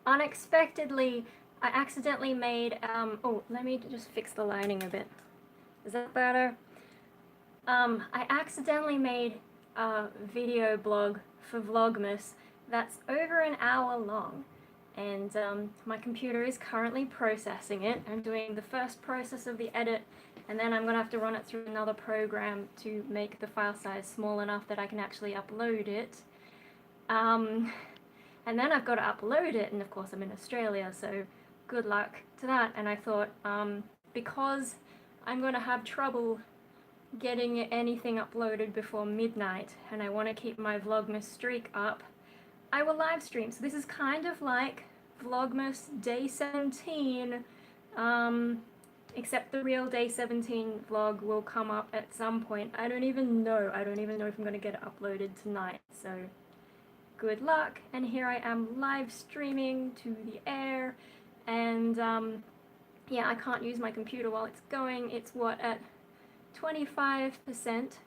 Unexpectedly, I accidentally made, oh, let me just fix the lighting a bit. Is that better? I accidentally made a video blog for Vlogmas that's over an hour long. And my computer is currently processing it. I'm doing the first process of the edit, and then I'm going to have to run it through another program to make the file size small enough that I can actually upload it. And then I've got to upload it, and of course I'm in Australia, so good luck to that. And I thought, because I'm going to have trouble getting anything uploaded before midnight, and I want to keep my Vlogmas streak up, I will live stream. So this is kind of like Vlogmas Day 17, except the real Day 17 vlog will come up at some point. I don't even know if I'm going to get it uploaded tonight, so good luck. And here I am live streaming to the air, and yeah, I can't use my computer while it's going. It's what, at 25%.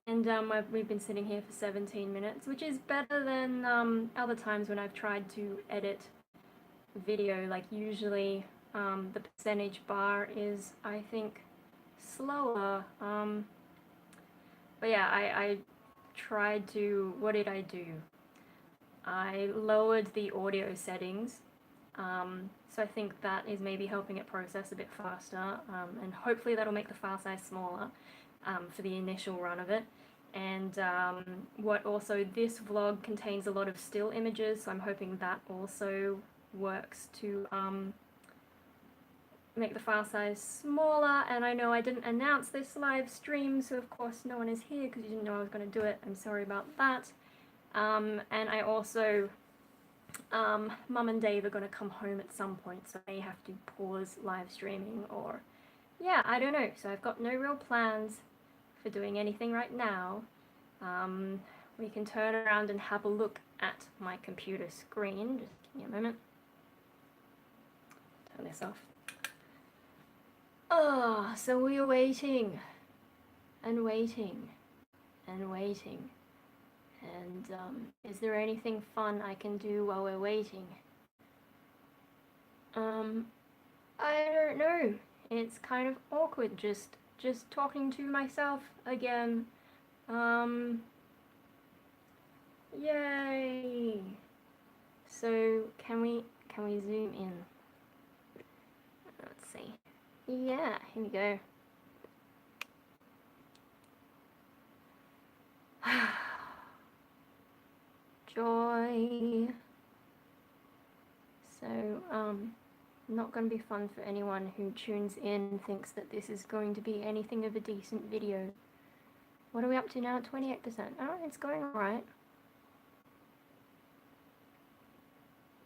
And we've been sitting here for 17 minutes, which is better than other times when I've tried to edit video. Like usually the percentage bar is, I think, slower. But yeah, I tried to, what did I do? I lowered the audio settings. So I think that is maybe helping it process a bit faster, and hopefully that'll make the file size smaller for the initial run of it. And what also, this vlog contains a lot of still images, so I'm hoping that also works to make the file size smaller. And I know I didn't announce this live stream, so of course no one is here because you didn't know I was going to do it. I'm sorry about that. And I also, Mum and Dave are going to come home at some point, so I may have to pause live streaming, or yeah, I don't know. So I've got no real plans for doing anything right now. We can turn around and have a look at my computer screen. Just give me a moment. Turn this off. Oh, so we are waiting and waiting and waiting. And is there anything fun I can do while we're waiting? I don't know. It's kind of awkward just talking to myself again. Yay! So can we zoom in? Let's see. Yeah, here we go. Joy. So, not going to be fun for anyone who tunes in and thinks that this is going to be anything of a decent video. What are we up to now? 28%. Oh, it's going alright.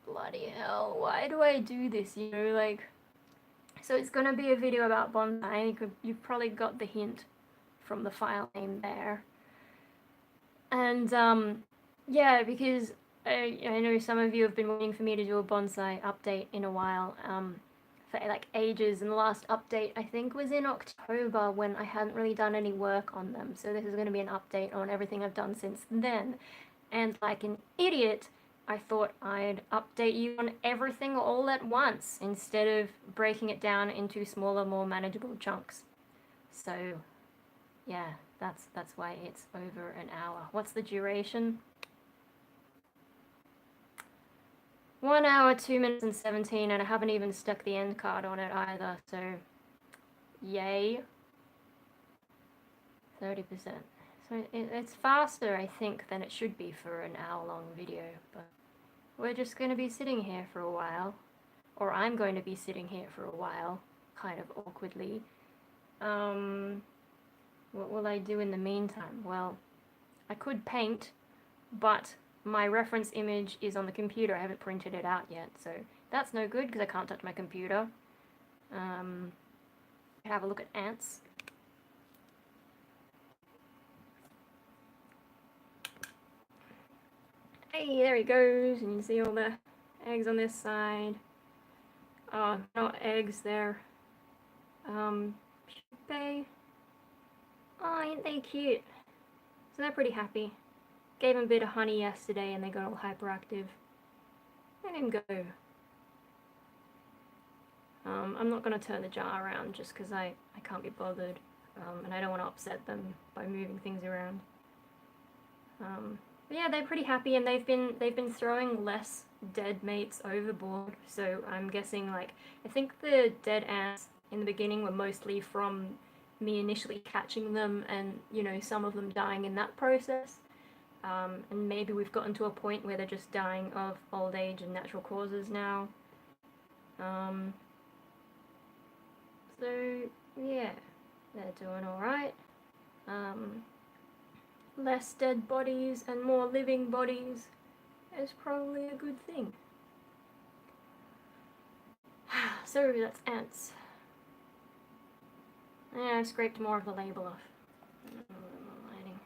Bloody hell, why do I do this, you know, like... So it's going to be a video about bonsai. You've probably got the hint from the file name there. And, yeah, because I know some of you have been waiting for me to do a bonsai update in a while, for like ages, and the last update I think was in October when I hadn't really done any work on them, so this is going to be an update on everything I've done since then. And like an idiot, I thought I'd update you on everything all at once, instead of breaking it down into smaller, more manageable chunks. So yeah, that's why it's over an hour. What's the duration? 1 hour, 2 minutes and 17, and I haven't even stuck the end card on it either, so yay. 30%. So it's faster, I think, than it should be for an hour-long video, but we're just going to be sitting here for a while, or I'm going to be sitting here for a while, kind of awkwardly. What will I do in the meantime? Well, I could paint, but my reference image is on the computer. I haven't printed it out yet, so that's no good because I can't touch my computer. Have a look at ants. Hey, there he goes, and you can see all the eggs on this side. Oh, not eggs, they're pupae. Oh, ain't they cute? So they're pretty happy. Gave him a bit of honey yesterday and they got all hyperactive. Let him go. I'm not going to turn the jar around just because I can't be bothered, and I don't want to upset them by moving things around. But yeah, they're pretty happy, and they've been throwing less dead mates overboard. So I'm guessing, like, I think the dead ants in the beginning were mostly from me initially catching them, and you know, some of them dying in that process. And maybe we've gotten to a point where they're just dying of old age and natural causes now. So yeah, they're doing alright. Less dead bodies and more living bodies is probably a good thing. So that's ants. Yeah, I scraped more of the label off. Lighting.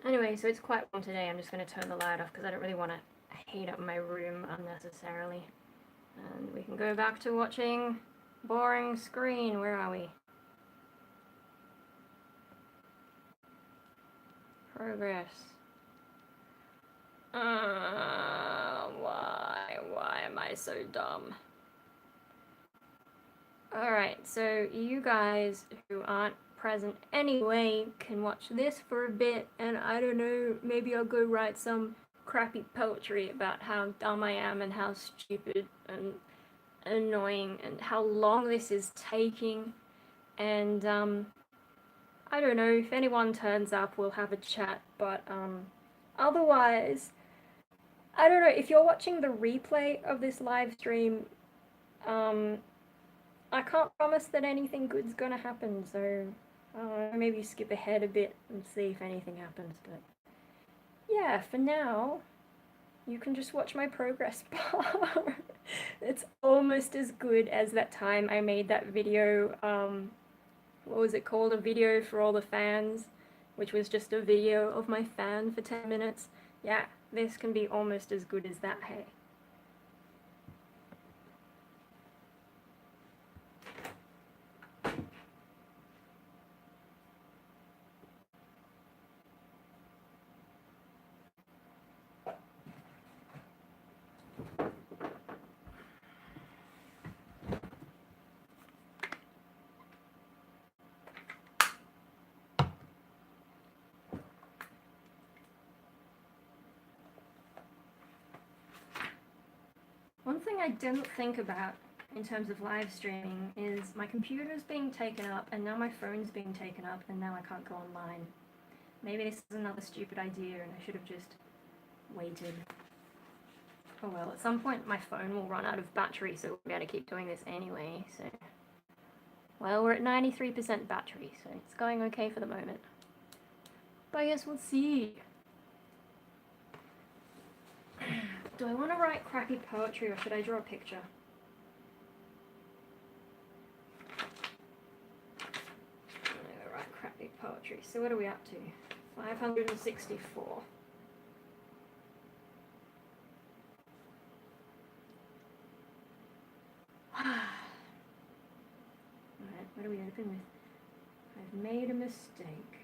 Anyway, so it's quite warm today. I'm just going to turn the light off because I don't really want to heat up my room unnecessarily. And we can go back to watching boring screen. Where are we? Progress. Why am I so dumb? Alright, so you guys who aren't present anyway can watch this for a bit, and I don't know, maybe I'll go write some crappy poetry about how dumb I am and how stupid and annoying and how long this is taking. And I don't know, if anyone turns up we'll have a chat, but otherwise, I don't know, if you're watching the replay of this live stream, I can't promise that anything good's gonna happen, so maybe skip ahead a bit and see if anything happens, but yeah, for now, you can just watch my progress bar. It's almost as good as that time I made that video, what was it called, a video for all the fans, which was just a video of my fan for 10 minutes. Yeah, this can be almost as good as that, hey. One thing I didn't think about in terms of live streaming is my computer's being taken up and now my phone's being taken up and now I can't go online. Maybe this is another stupid idea and I should have just waited. Oh well, at some point my phone will run out of battery, so we'll be able to keep doing this anyway, so... Well, we're at 93% battery, so it's going okay for the moment. But I guess we'll see. Do I want to write crappy poetry or should I draw a picture? I'm gonna write poetry. So what are we up to? 564. Alright, what do we open with? I've made a mistake.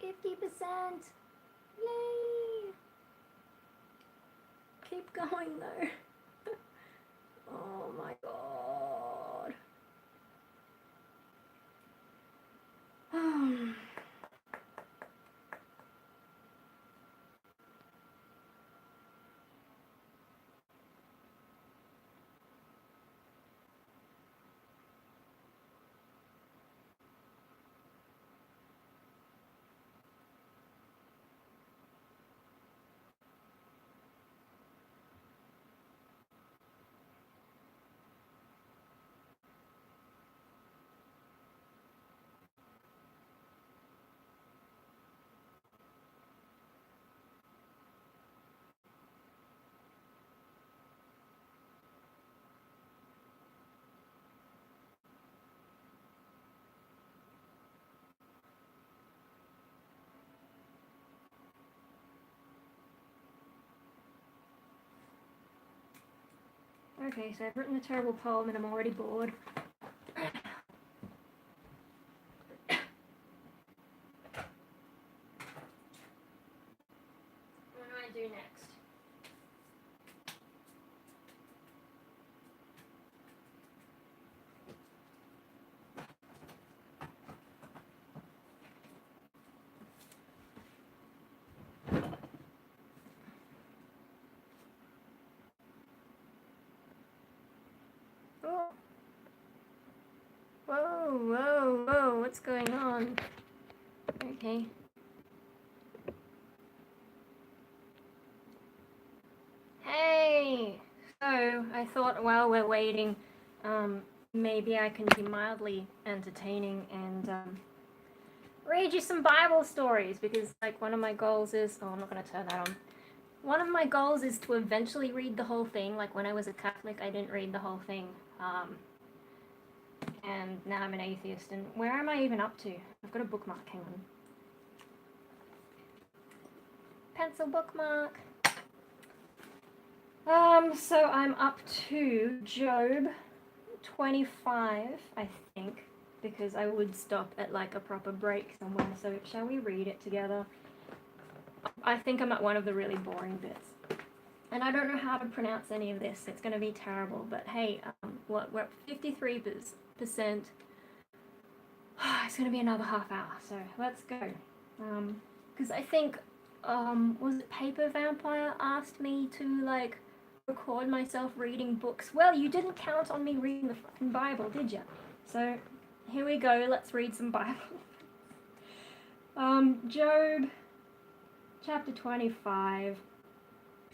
50%. Yay! Keep going though. Oh my god. Okay, so I've written a terrible poem and I'm already bored. What do I do next? Oh. Whoa, whoa, whoa, what's going on? Okay. Hey! So, I thought while we're waiting, maybe I can be mildly entertaining and, read you some Bible stories, because, like, one of my goals is... Oh, I'm not gonna turn that on. One of my goals is to eventually read the whole thing. Like, when I was a Catholic, I didn't read the whole thing. And now I'm an atheist, and where am I even up to? I've got a bookmark, hang on. Pencil bookmark. So I'm up to Job 25, I think, because I would stop at like a proper break somewhere. So shall we read it together? I think I'm at one of the really boring bits. And I don't know how to pronounce any of this. It's going to be terrible. But hey, we're at 53%. It's going to be another half hour. So let's go. Because I think, was it Paper Vampire asked me to, like, record myself reading books. Well, you didn't count on me reading the fucking Bible, did you? So here we go. Let's read some Bible. Job chapter 25.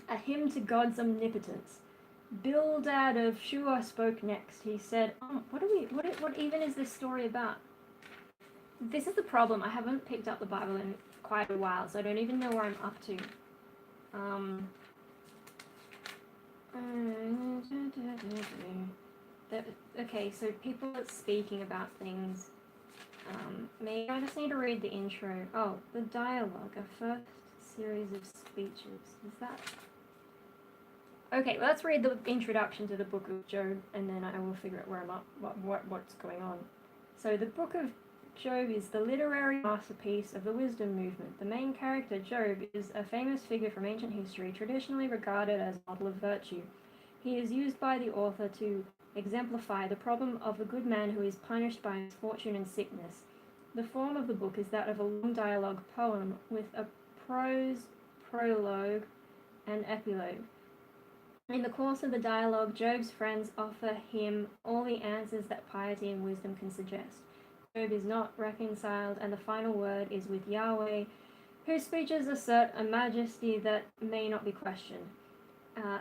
A hymn to God's omnipotence. Bildad of Shua spoke next. He said, what even is this story about? This is the problem. I haven't picked up the Bible in quite a while, so I don't even know where I'm up to. Okay, so people are speaking about things. Maybe I just need to read the intro. Oh, the dialogue, a first series of speeches. Is that... Okay, well, let's read the introduction to the book of Job, and then I will figure out where I'm up, what's going on. So the book of Job is the literary masterpiece of the wisdom movement. The main character, Job, is a famous figure from ancient history, traditionally regarded as a model of virtue. He is used by the author to exemplify the problem of a good man who is punished by misfortune and sickness. The form of the book is that of a long dialogue poem with a prose, prologue, and epilogue. In the course of the dialogue, Job's friends offer him all the answers that piety and wisdom can suggest. Job is not reconciled, and the final word is with Yahweh, whose speeches assert a majesty that may not be questioned.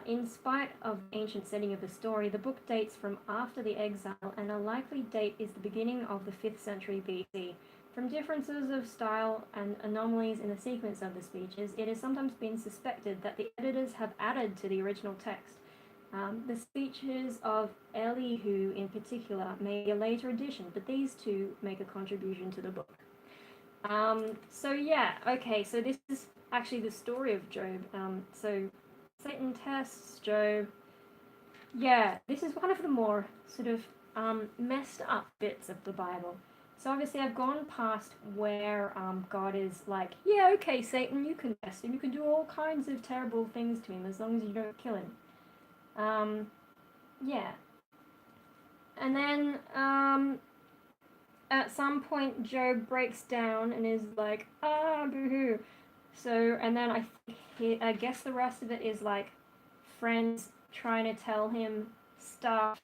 In spite of the ancient setting of the story, the book dates from after the exile, and a likely date is the beginning of the 5th century BC. From differences of style and anomalies in the sequence of the speeches, it has sometimes been suspected that the editors have added to the original text. The speeches of Elihu in particular may be a later addition, but these two make a contribution to the book. So yeah, okay, so this is actually the story of Job. So Satan tests Job. Yeah, this is one of the more sort of messed up bits of the Bible. So obviously I've gone past where God is like, yeah, okay, Satan, you can test him. You can do all kinds of terrible things to him as long as you don't kill him. Yeah. And then at some point Job breaks down and is like, ah, boo-hoo. So, and then I guess the rest of it is like friends trying to tell him stuff,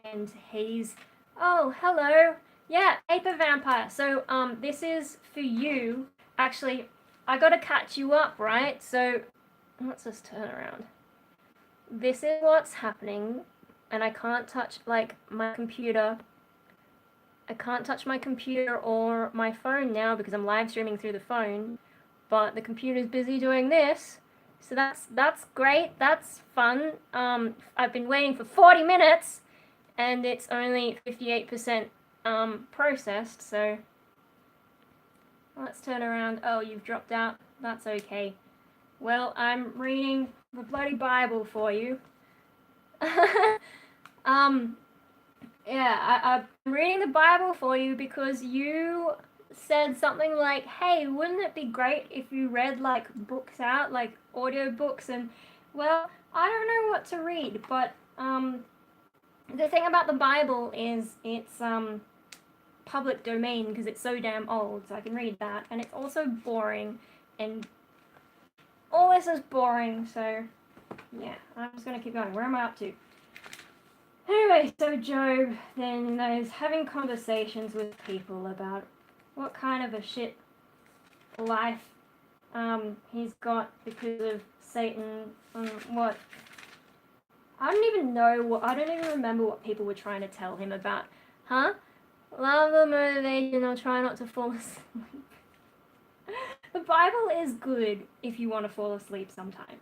and he's, oh, hello, yeah, paper vampire. So, this is for you. Actually, I gotta catch you up, right? So, let's just turn around. This is what's happening, and I can't touch, like, my computer. I can't touch my computer or my phone now because I'm live streaming through the phone, but the computer's busy doing this. So that's great. That's fun. I've been waiting for 40 minutes, and it's only 58% processed. So let's turn around. Oh, you've dropped out. That's okay. Well, I'm reading the bloody Bible for you. Yeah, I'm reading the Bible for you because you said something like, hey, wouldn't it be great if you read, like, books out, like, audio books? And, well, I don't know what to read, but, the thing about the Bible is it's, public domain because it's so damn old, so I can read that. And it's also boring, and all this is boring, so, yeah, I'm just gonna keep going. Where am I up to? Anyway, so Job then is having conversations with people about what kind of a shit life he's got because of Satan. What I don't even know I don't even remember what people were trying to tell him about. Huh? Love the motivation or try not to fall asleep. The Bible is good if you want to fall asleep sometimes,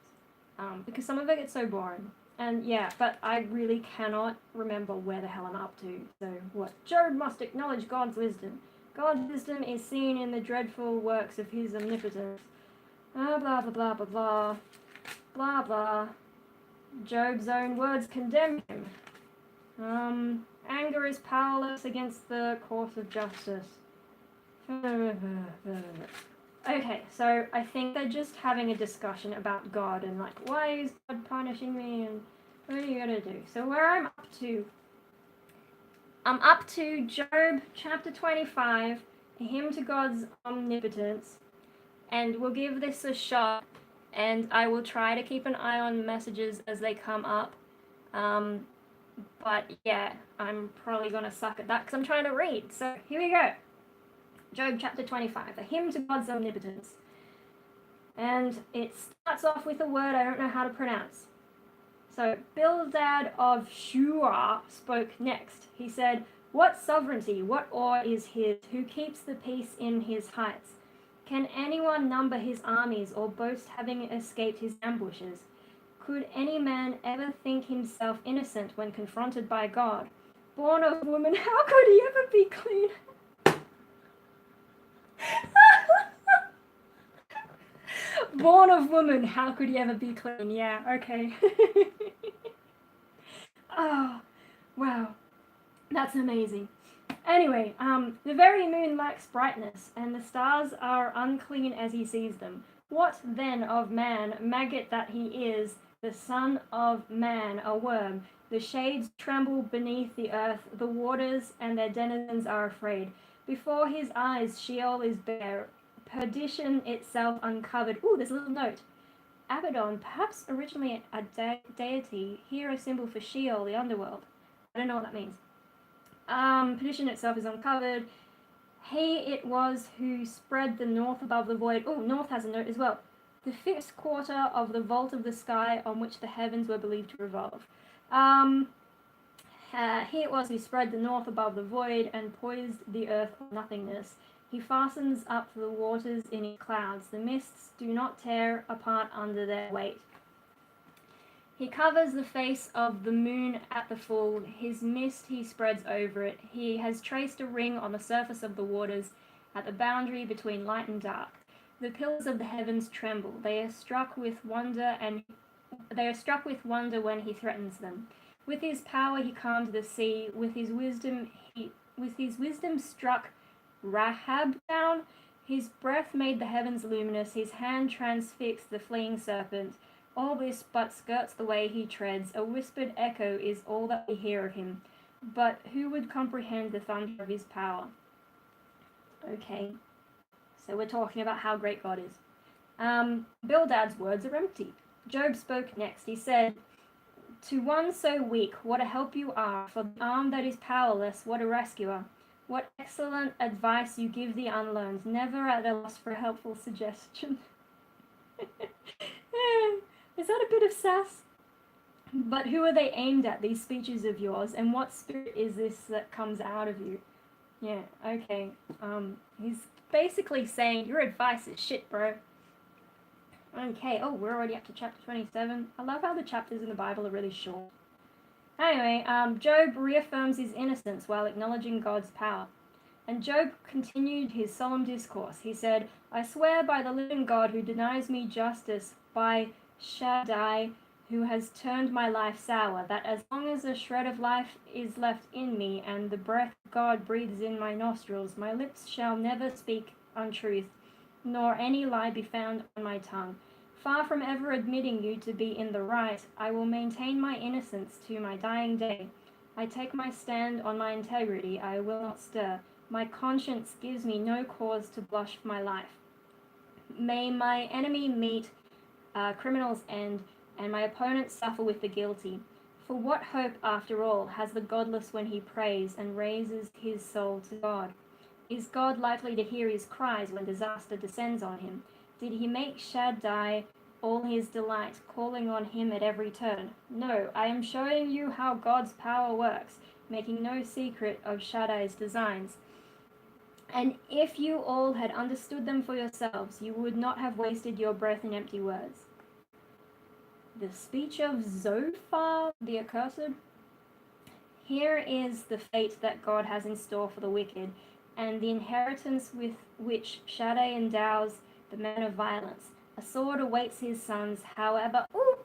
because some of it gets so boring. And yeah, but I really cannot remember where the hell I'm up to. So what? Job must acknowledge God's wisdom. God's wisdom is seen in the dreadful works of his omnipotence. Blah, blah, blah, blah, blah. Blah, blah. Job's own words condemn him. Anger is powerless against the course of justice. Okay, so I think they're just having a discussion about God and like, why is God punishing me and what are you gonna do? So where I'm up to Job chapter 25, a hymn to God's omnipotence, and we'll give this a shot, and I will try to keep an eye on messages as they come up. But yeah, I'm probably gonna suck at that because I'm trying to read. So here we go. Job chapter 25, a hymn to God's omnipotence. And it starts off with a word I don't know how to pronounce. So Bildad of Shua spoke next. He said, what sovereignty, what awe is his, who keeps the peace in his heights? Can anyone number his armies or boast having escaped his ambushes? Could any man ever think himself innocent when confronted by God? Born of woman, how could he ever be clean? Born of woman, how could he ever be clean? Yeah, okay. Oh, wow. That's amazing. Anyway, the very moon lacks brightness, and the stars are unclean as he sees them. What then of man, maggot that he is, the son of man, a worm? The shades tremble beneath the earth, the waters and their denizens are afraid. Before his eyes Sheol is bare, perdition itself uncovered. Ooh, there's a little note. Abaddon, perhaps originally a deity, here a symbol for Sheol, the underworld. I don't know what that means. Perdition itself is uncovered. He it was who spread the north above the void. Oh, north has a note as well. The fixed quarter of the vault of the sky on which the heavens were believed to revolve. He it was who spread the north above the void and poised the earth on nothingness. He fastens up the waters in his clouds. The mists do not tear apart under their weight. He covers the face of the moon at the full. His mist he spreads over it. He has traced a ring on the surface of the waters at the boundary between light and dark. The pillars of the heavens tremble. They are struck with wonder when he threatens them. With his power he calmed the sea. With his wisdom he wisdom struck Rahab down. His breath made the heavens luminous. His hand transfixed the fleeing serpent. All this but skirts the way he treads. A whispered echo is all that we hear of him. But who would comprehend the thunder of his power? Okay, so we're talking about how great God is. Bildad's words are empty. Job spoke next. He said, "To one so weak, what a help you are, for the arm that is powerless, what a rescuer. What excellent advice you give the unlearned, never at a loss for a helpful suggestion." Is that a bit of sass? But who are they aimed at, these speeches of yours, and what spirit is this that comes out of you? Yeah, okay. He's basically saying, your advice is shit, bro. Okay, oh, we're already up to chapter 27. I love how the chapters in the Bible are really short. Anyway, Job reaffirms his innocence while acknowledging God's power. And Job continued his solemn discourse. He said, "I swear by the living God who denies me justice, by Shaddai who has turned my life sour, that as long as a shred of life is left in me and the breath of God breathes in my nostrils, my lips shall never speak untruth, nor any lie be found on my tongue. Far from ever admitting you to be in the right, I will maintain my innocence to my dying day. I take my stand on my integrity, I will not stir. My conscience gives me no cause to blush for my life. May my enemy meet criminal's end, and my opponent suffer with the guilty. For what hope, after all, has the godless when he prays and raises his soul to God? Is God likely to hear his cries when disaster descends on him? Did he make Shaddai all his delight, calling on him at every turn? No, I am showing you how God's power works, making no secret of Shaddai's designs. And if you all had understood them for yourselves, you would not have wasted your breath in empty words." The speech of Zophar the accursed. Here is the fate that God has in store for the wicked, and the inheritance with which Shaddai endows the men of violence. A sword awaits his sons, however... Ooh,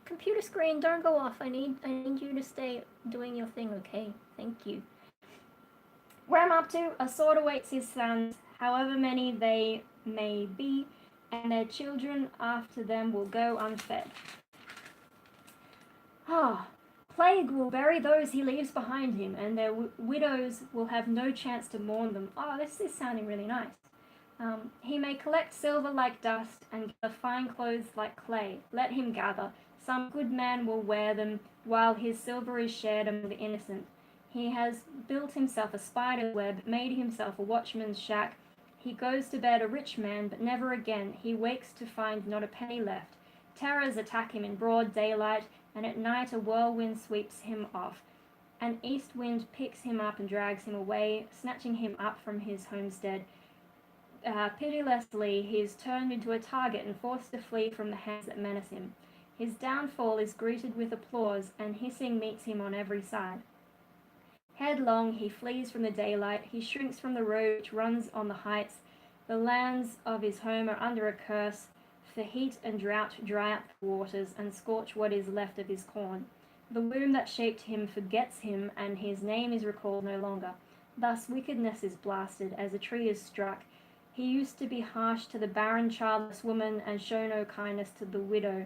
computer screen, don't go off. I need you to stay doing your thing, okay? Thank you. Where I'm up to, a sword awaits his sons, however many they may be, and their children after them will go unfed. Plague will bury those he leaves behind him, and their widows will have no chance to mourn them. This is sounding really nice. He may collect silver like dust, and gather fine clothes like clay. Let him gather. Some good man will wear them, while his silver is shared among the innocent. He has built himself a spider's web, made himself a watchman's shack. He goes to bed a rich man, but never again. He wakes to find not a penny left. Terrors attack him in broad daylight, and at night a whirlwind sweeps him off. An east wind picks him up and drags him away, snatching him up from his homestead. Pitilessly he is turned into a target and forced to flee from the hands that menace him. His downfall is greeted with applause, and hissing meets him on every side. Headlong he flees from the daylight, he shrinks from the road which runs on the heights. The lands of his home are under a curse, for heat and drought dry up the waters and scorch what is left of his corn. The womb that shaped him forgets him, and his name is recalled no longer. Thus wickedness is blasted, as a tree is struck. He used to be harsh to the barren childless woman, and show no kindness to the widow.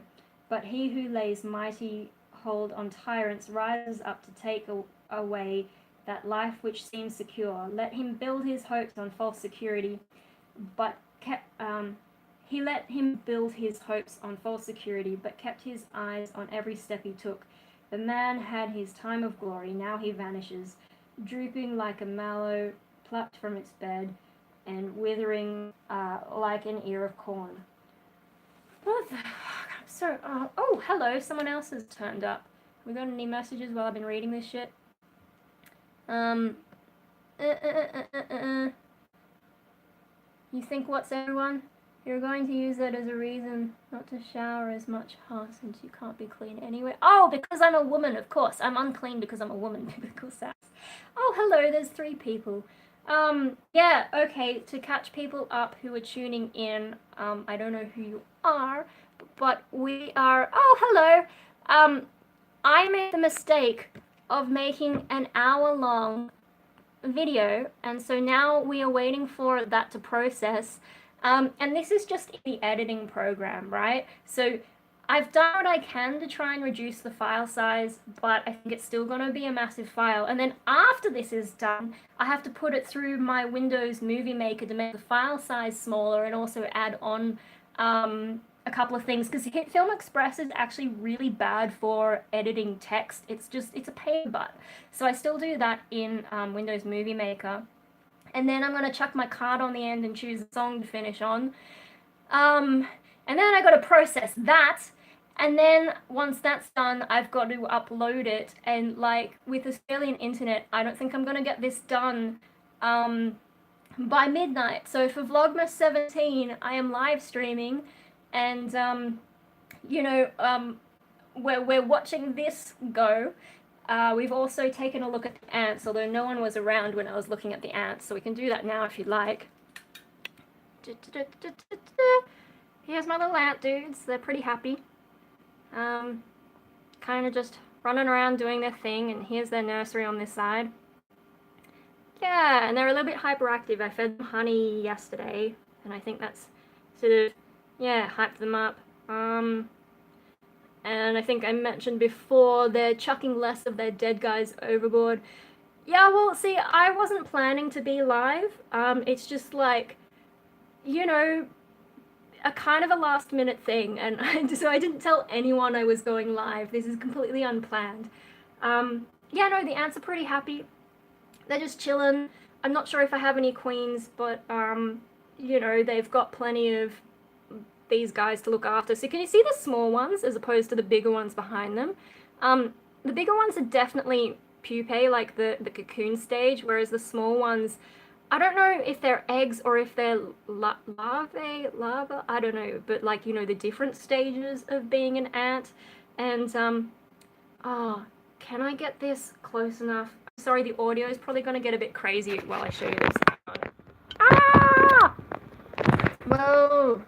But he who lays mighty hold on tyrants rises up to take away that life which seems secure. Let him build his hopes on false security, but kept his eyes on every step he took. The man had his time of glory, now he vanishes, drooping like a mallow plucked from its bed, and withering like an ear of corn. What the fuck? Hello, someone else has turned up. We got any messages while I've been reading this shit? You think what's everyone? You're going to use that as a reason not to shower as much, since you can't be clean anyway. Oh, because I'm a woman, of course. I'm unclean because I'm a woman. Biblical sass. Oh, hello, there's 3 people. Yeah, okay, to catch people up who are tuning in, I don't know who you are, but we are... Oh, hello! I made the mistake of making an hour-long video, and so now we are waiting for that to process. And this is just in the editing program, right? So I've done what I can to try and reduce the file size, but I think it's still going to be a massive file. And then after this is done, I have to put it through my Windows Movie Maker to make the file size smaller and also add on a couple of things, because Film Express is actually really bad for editing text. It's a pain in the butt. So I still do that in Windows Movie Maker. And then I'm going to chuck my card on the end and choose a song to finish on. And then I got to process that. And then once that's done, I've got to upload it. And like with Australian internet, I don't think I'm going to get this done by midnight. So for Vlogmas 17, I am live streaming, and we're watching this go. We've also taken a look at the ants, although no one was around when I was looking at the ants, so we can do that now if you'd like. Here's my little ant dudes. They're pretty happy. Kind of just running around doing their thing, and here's their nursery on this side. Yeah, and they're a little bit hyperactive. I fed them honey yesterday, and I think that's sort of, yeah, hyped them up. And I think I mentioned before, they're chucking less of their dead guys overboard. Yeah, well, see, I wasn't planning to be live. It's just like, you know, a kind of a last minute thing, and so I didn't tell anyone I was going live. This is completely unplanned. Yeah, no, the ants are pretty happy. They're just chilling. I'm not sure if I have any queens, but, you know, they've got plenty of these guys to look after. So can you see the small ones as opposed to the bigger ones behind them? The bigger ones are definitely pupae, like the cocoon stage, whereas the small ones, I don't know if they're eggs or if they're larvae, I don't know, but like, you know, the different stages of being an ant. And, oh, can I get this close enough? Sorry, the audio is probably going to get a bit crazy while I show you this. Ah! Whoa!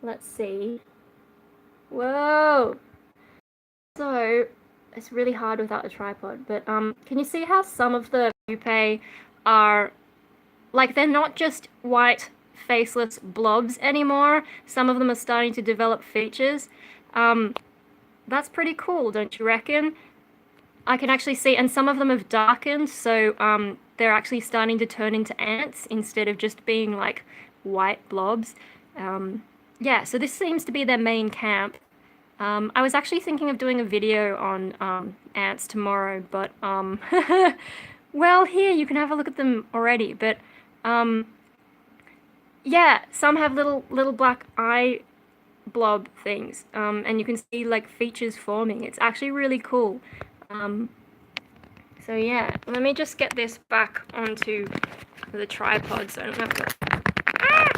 Let's see. Whoa! So, it's really hard without a tripod, but, can you see how some of the pupae are, like, they're not just white, faceless blobs anymore? Some of them are starting to develop features. That's pretty cool, don't you reckon? I can actually see, and some of them have darkened, so they're actually starting to turn into ants instead of just being like white blobs. Yeah, so this seems to be their main camp. I was actually thinking of doing a video on ants tomorrow, but well, here you can have a look at them already. But yeah, some have little black eye blob things, and you can see like features forming. It's actually really cool. So yeah, let me just get this back onto the tripod so I don't have to... Ah!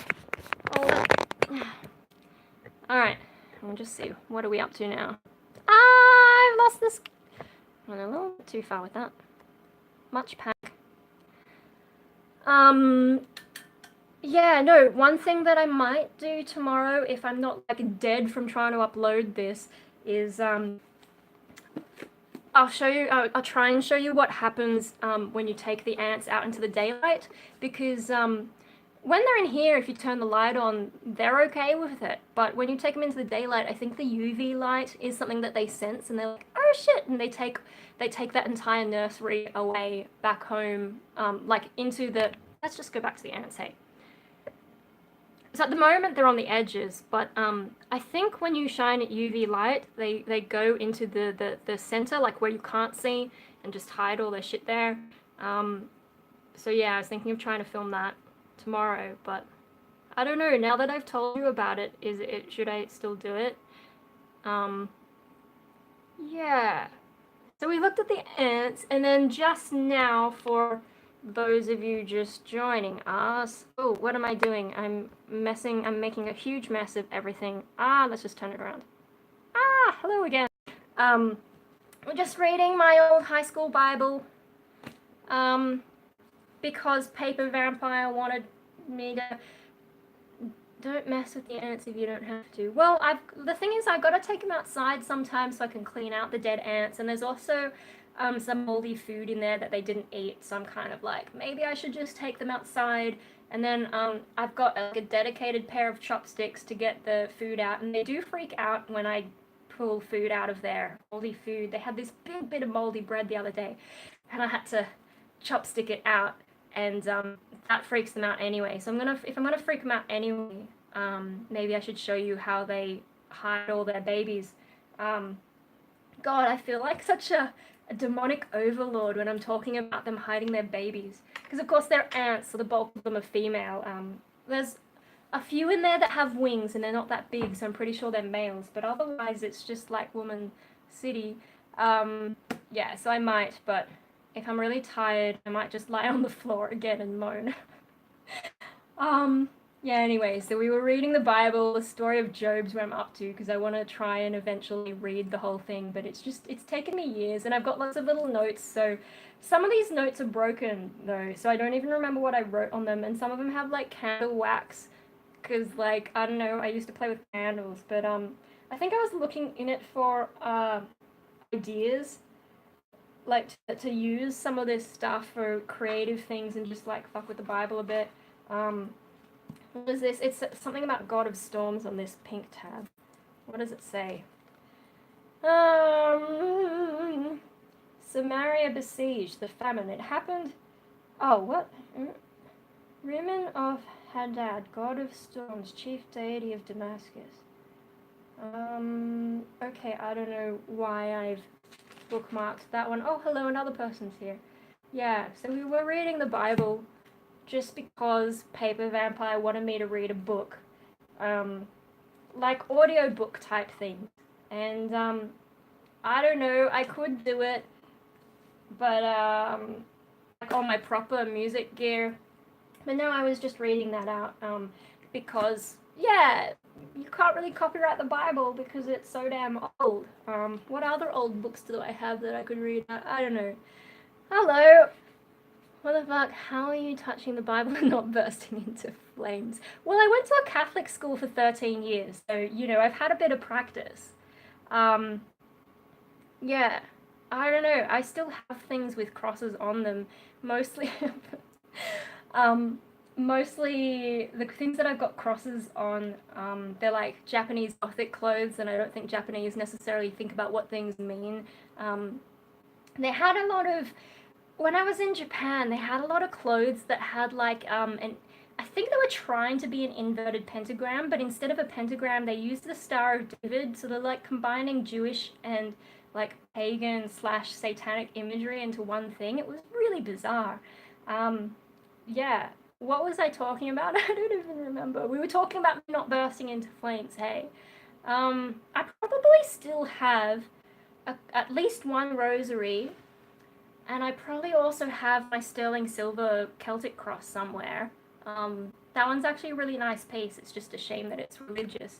Alright, we'll just see. What are we up to now? Ah, I've lost this... I went a little bit too far with that. Much pack. Yeah, no, one thing that I might do tomorrow, if I'm not like dead from trying to upload this, is I'll show you, I'll try and show you what happens when you take the ants out into the daylight, because when they're in here, if you turn the light on, they're okay with it, but when you take them into the daylight, I think the UV light is something that they sense, and they're like, oh shit, and they take that entire nursery away back home, like into the, let's just go back to the ants, hey. So at the moment they're on the edges, but I think when you shine UV light, they go into the center, like where you can't see, and just hide all their shit there. So yeah, I was thinking of trying to film that tomorrow, but I don't know, now that I've told you about it, should I still do it? Yeah. So we looked at the ants, and then just now, for those of you just joining us, oh, what am I doing? I'm making a huge mess of everything. Let's just turn it around. Hello again. We're just reading my old high school Bible, because Paper Vampire wanted me to... Don't mess with the ants if you don't have to. Well, the thing is, I've got to take them outside sometimes so I can clean out the dead ants, and there's also some moldy food in there that they didn't eat. So I'm kind of like, maybe I should just take them outside. And then I've got like a dedicated pair of chopsticks to get the food out. And they do freak out when I pull food out of there, moldy food. They had this big bit of moldy bread the other day, and I had to chopstick it out, and that freaks them out anyway. So if I'm gonna freak them out anyway, maybe I should show you how they hide all their babies. God, I feel like such a demonic overlord when I'm talking about them hiding their babies, because of course they're ants, so the bulk of them are female. There's a few in there that have wings and they're not that big, so I'm pretty sure they're males, but otherwise it's just like Woman City. Yeah, so I might, but if I'm really tired, I might just lie on the floor again and moan. Yeah, anyway, so we were reading the Bible, the story of Job's where I'm up to, because I want to try and eventually read the whole thing, but it's taken me years, and I've got lots of little notes, so some of these notes are broken, though, so I don't even remember what I wrote on them, and some of them have, like, candle wax, because, like, I don't know, I used to play with candles, but, I think I was looking in it for, ideas, like, to use some of this stuff for creative things and just, like, fuck with the Bible a bit. What is this? It's something about God of Storms on this pink tab. What does it say? Samaria besieged, the famine. It happened... Oh, what? Rimmon of Hadad, God of Storms, chief deity of Damascus. Okay, I don't know why I've bookmarked that one. Oh, hello, another person's here. Yeah, so we were reading the Bible just because Paper Vampire wanted me to read a book, like audiobook type thing, and I don't know, I could do it, but like on my proper music gear, but no, I was just reading that out, because, yeah, you can't really copyright the Bible because it's so damn old. What other old books do I have that I could read? I don't know. Hello! What the fuck? How are you touching the Bible and not bursting into flames? Well, I went to a Catholic school for 13 years, so, you know, I've had a bit of practice. Yeah, I don't know. I still have things with crosses on them, mostly, mostly the things that I've got crosses on, they're like Japanese Gothic clothes, and I don't think Japanese necessarily think about what things mean. They had a lot of... When I was in Japan, they had a lot of clothes that had like, I think they were trying to be an inverted pentagram, but instead of a pentagram, they used the Star of David, so they're like combining Jewish and like pagan / satanic imagery into one thing. It was really bizarre. Yeah, what was I talking about? I don't even remember. We were talking about not bursting into flames, hey. I probably still have at least one rosary. And I probably also have my sterling silver Celtic cross somewhere. That one's actually a really nice piece. It's just a shame that it's religious.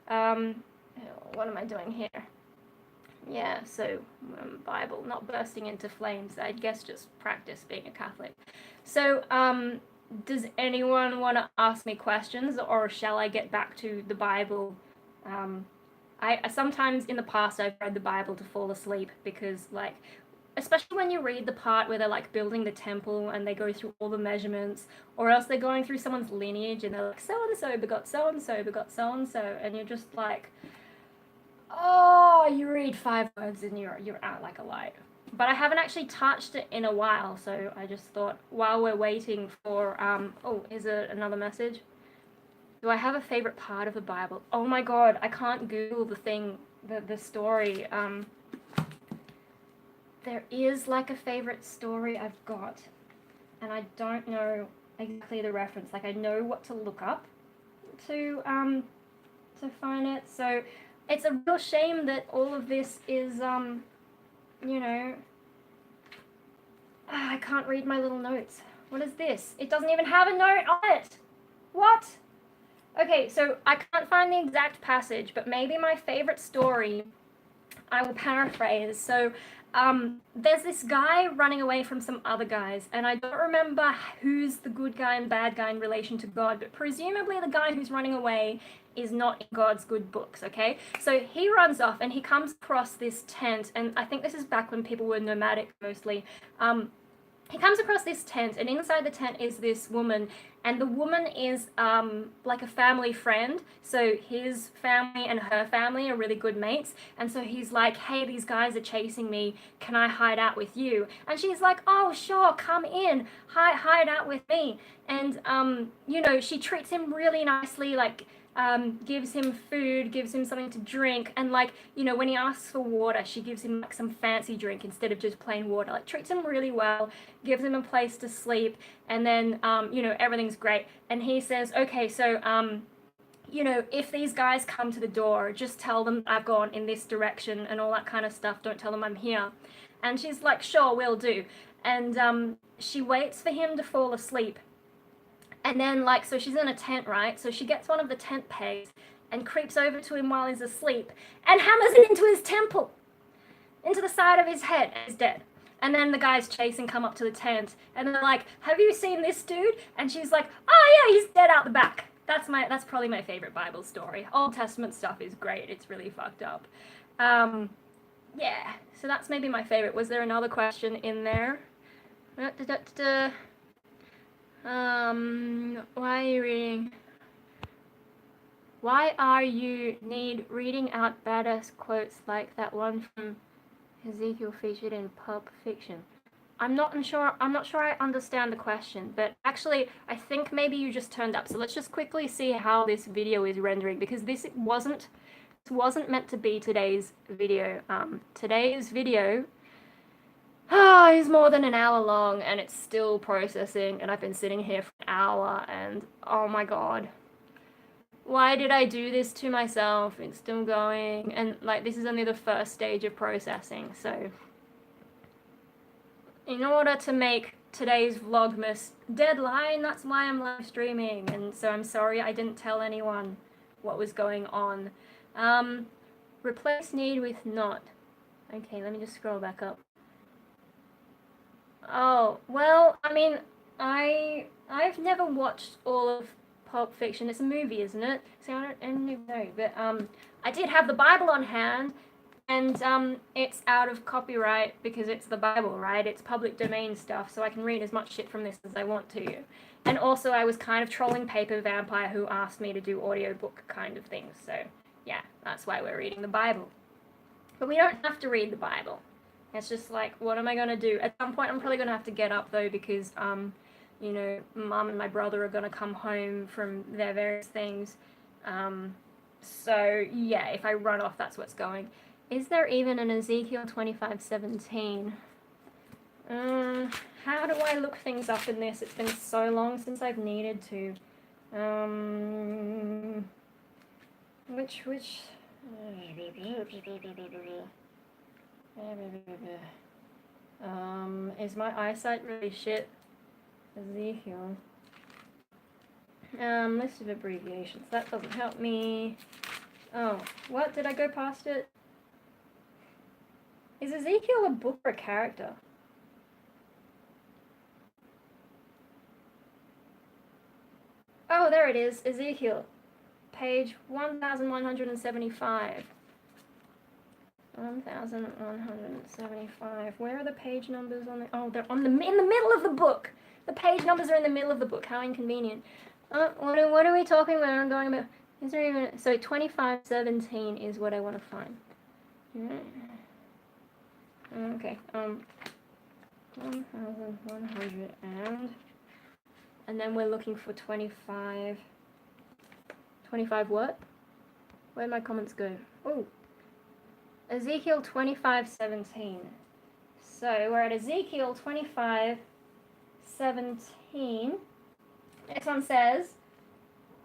What am I doing here? Yeah, so Bible, not bursting into flames. I guess just practice being a Catholic. So, does anyone want to ask me questions, or shall I get back to the Bible? I sometimes in the past I've read the Bible to fall asleep because, like, especially when you read the part where they're like building the temple and they go through all the measurements, or else they're going through someone's lineage and they're like, so-and-so begot so-and-so begot so-and-so, and you're just like, oh, you read 5 words and you're out like a light. But I haven't actually touched it in a while, so I just thought while we're waiting for, oh, is it another message? Do I have a favorite part of the Bible? Oh my god, I can't Google the thing, the story. There is like a favorite story I've got, and I don't know exactly the reference. Like, I know what to look up to find it. So it's a real shame that all of this is, you know, I can't read my little notes. What is this? It doesn't even have a note on it. What? Okay, so I can't find the exact passage, but maybe my favorite story, I will paraphrase. So, there's this guy running away from some other guys, and I don't remember who's the good guy and bad guy in relation to God, but presumably the guy who's running away is not in God's good books, okay? So he runs off and he comes across this tent, and I think this is back when people were nomadic mostly. He comes across this tent, and inside the tent is this woman, and the woman is like a family friend. So his family and her family are really good mates, and so he's like, hey, these guys are chasing me, can I hide out with you? And she's like, oh sure, come in, hide out with me. And you know, she treats him really nicely, like gives him food, gives him something to drink, and like, you know, when he asks for water, she gives him like some fancy drink instead of just plain water. Like, treats him really well, gives him a place to sleep, and then you know, everything's great. And he says, okay, so you know, if these guys come to the door, just tell them I've gone in this direction and all that kind of stuff. Don't tell them I'm here. And she's like, sure, will do. And she waits for him to fall asleep. And then, like, so she's in a tent, right? So she gets one of the tent pegs and creeps over to him while he's asleep and hammers it into his temple, into the side of his head, and he's dead. And then the guys chase and come up to the tent, and they're like, have you seen this dude? And she's like, oh yeah, he's dead out the back. That's probably my favorite Bible story. Old Testament stuff is great. It's really fucked up. Yeah, so that's maybe my favorite. Was there another question in there? Why are you reading? Why are you reading out badass quotes like that one from Ezekiel featured in Pulp Fiction? I'm not sure I understand the question, but actually I think maybe you just turned up. So let's just quickly see how this video is rendering, because this wasn't meant to be today's video. Today's video is more than an hour long, and it's still processing, and I've been sitting here for an hour, and oh my god. Why did I do this to myself? It's still going, and like, this is only the first stage of processing. So in order to make today's Vlogmas deadline, that's why I'm live streaming, and so I'm sorry I didn't tell anyone what was going on. Replace need with not. Okay, let me just scroll back up. Oh, well, I mean, I've never watched all of Pulp Fiction. It's a movie, isn't it? So I don't even know, but I did have the Bible on hand, and it's out of copyright because it's the Bible, right? It's public domain stuff, so I can read as much shit from this as I want to. And also, I was kind of trolling Paper Vampire, who asked me to do audiobook kind of things, so yeah, that's why we're reading the Bible. But we don't have to read the Bible. It's just like, what am I going to do? At some point, I'm probably going to have to get up, though, because, you know, Mum and my brother are going to come home from their various things. So, yeah, if I run off, that's what's going. Is there even an Ezekiel 25:17? How do I look things up in this? It's been so long since I've needed to. Which... is my eyesight really shit? Ezekiel. List of abbreviations. That doesn't help me. Oh, what? Did I go past it? Is Ezekiel a book or a character? Oh, there it is. Ezekiel. Page 1175. 1175. Where are the page numbers on the... Oh, they're in the middle of the book. The page numbers are in the middle of the book. How inconvenient. What are we talking about? I'm going about... Is there even... So 25:17 is what I want to find. Okay. 1100 and then we're looking for 25. 25 what? Where'd my comments go? Oh. Ezekiel 25:17. So we're at Ezekiel 25:17. Next one says,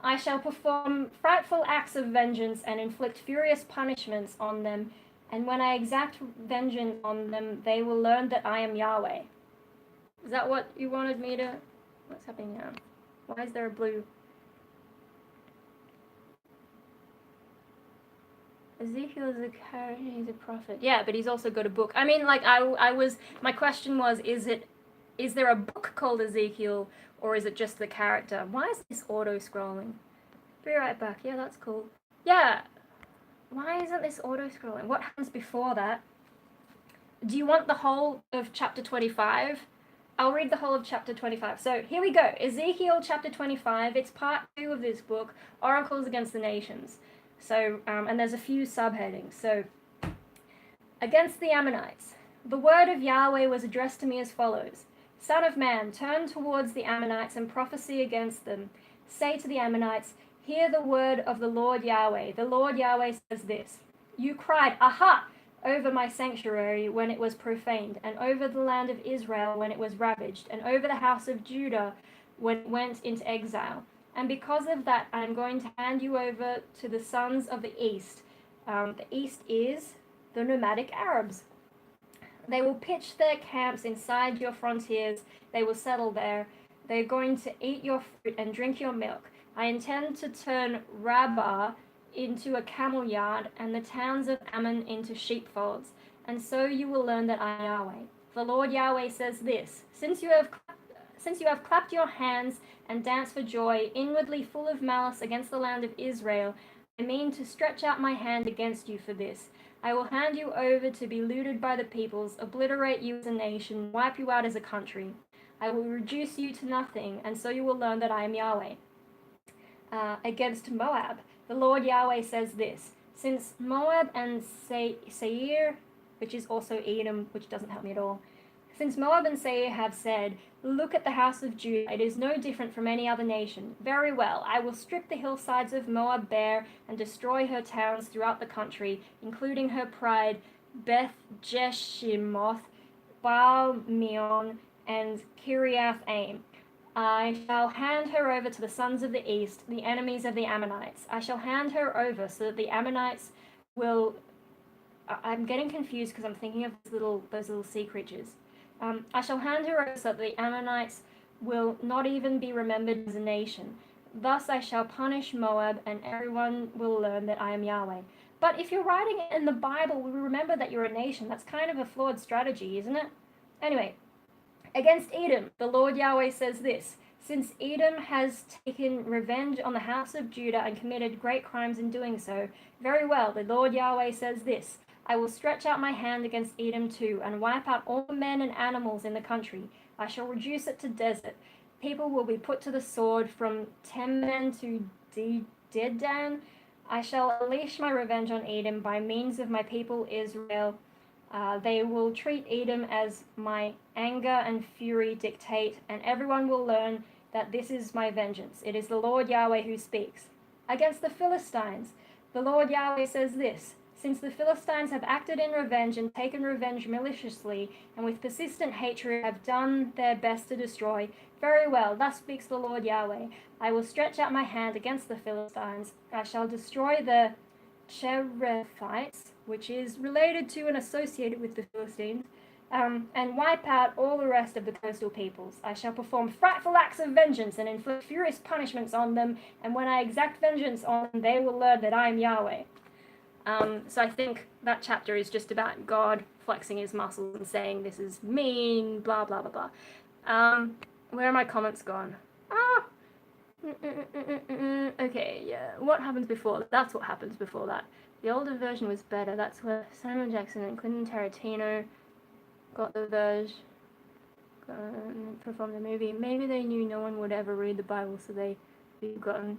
I shall perform frightful acts of vengeance and inflict furious punishments on them, and when I exact vengeance on them, they will learn that I am Yahweh. Is that what you wanted me to... What's happening now? Why is there a blue... Ezekiel is a character, he's a prophet. Yeah, but he's also got a book. I mean, like, my question was, is there a book called Ezekiel, or is it just the character? Why is this auto-scrolling? Be right back. Yeah, that's cool. Yeah, why isn't this auto-scrolling? What happens before that? Do you want the whole of chapter 25? I'll read the whole of chapter 25. So here we go. Ezekiel chapter 25. It's part 2 of this book, Oracles Against the Nations. So, and there's a few subheadings. So, against the Ammonites. The word of Yahweh was addressed to me as follows. Son of man, turn towards the Ammonites and prophesy against them. Say to the Ammonites, hear the word of the Lord Yahweh. The Lord Yahweh says this. You cried, aha, over my sanctuary when it was profaned, and over the land of Israel when it was ravaged, and over the house of Judah when it went into exile. And because of that, I am going to hand you over to the sons of the east. The east is the nomadic Arabs. They will pitch their camps inside your frontiers. They will settle there. They're going to eat your fruit and drink your milk. I intend to turn Rabbah into a camel yard and the towns of Ammon into sheepfolds. And so you will learn that I am Yahweh. The Lord Yahweh says this, since you have clapped your hands and danced for joy, inwardly full of malice against the land of Israel, I mean to stretch out my hand against you for this. I will hand you over to be looted by the peoples, obliterate you as a nation, wipe you out as a country. I will reduce you to nothing, and so you will learn that I am Yahweh. Against Moab, the Lord Yahweh says this, since Moab and Seir, which is also Edom, which doesn't help me at all, since Moab and Seir have said, look at the house of Judah, it is no different from any other nation. Very well, I will strip the hillsides of Moab bare and destroy her towns throughout the country, including her pride, Beth Jeshimoth, Baal Meon, and Kiriath Aim. I shall hand her over to the sons of the east, the enemies of the Ammonites. I shall hand her over so that the Ammonites will... I'm getting confused because I'm thinking of those little sea creatures. I shall hand her over so that the Ammonites will not even be remembered as a nation. Thus I shall punish Moab, and everyone will learn that I am Yahweh. But if you're writing it in the Bible, we remember that you're a nation. That's kind of a flawed strategy, isn't it? Anyway, against Edom, the Lord Yahweh says this, since Edom has taken revenge on the house of Judah and committed great crimes in doing so, very well, the Lord Yahweh says this, I will stretch out my hand against Edom too, and wipe out all the men and animals in the country. I shall reduce it to desert. People will be put to the sword from Teman to Dedan. I shall unleash my revenge on Edom by means of my people Israel. They will treat Edom as my anger and fury dictate, and everyone will learn that this is my vengeance. It is the Lord Yahweh who speaks. Against the Philistines, the Lord Yahweh says this, since the Philistines have acted in revenge and taken revenge maliciously, and with persistent hatred have done their best to destroy, very well, thus speaks the Lord Yahweh. I will stretch out my hand against the Philistines. I shall destroy the Cherethites, which is related to and associated with the Philistines, and wipe out all the rest of the coastal peoples. I shall perform frightful acts of vengeance and inflict furious punishments on them, and when I exact vengeance on them, they will learn that I am Yahweh. So I think that chapter is just about God flexing his muscles and saying, this is mean, blah, blah, blah, blah. Where are my comments gone? Okay, yeah. What happens before that? That's what happens before that. The older version was better. That's where Samuel Jackson and Quentin Tarantino got the version, performed the movie. Maybe they knew no one would ever read the Bible, so they forgotten.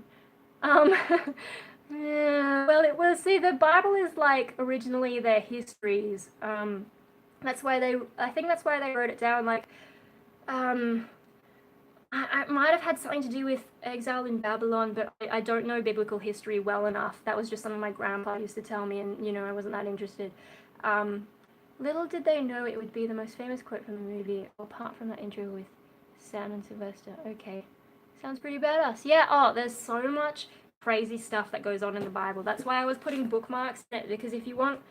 Yeah, well, it was, see, the Bible is like originally their histories. That's why I think that's why they wrote it down. Like, I might have had something to do with exile in Babylon, but I don't know biblical history well enough. That was just something my grandpa used to tell me, and, I wasn't that interested. Little did they know it would be the most famous quote from the movie, apart from that intro with Sam and Sylvester. Okay, sounds pretty badass. Yeah, there's so much crazy stuff that goes on in the Bible. That's why I was putting bookmarks in it, because if you want,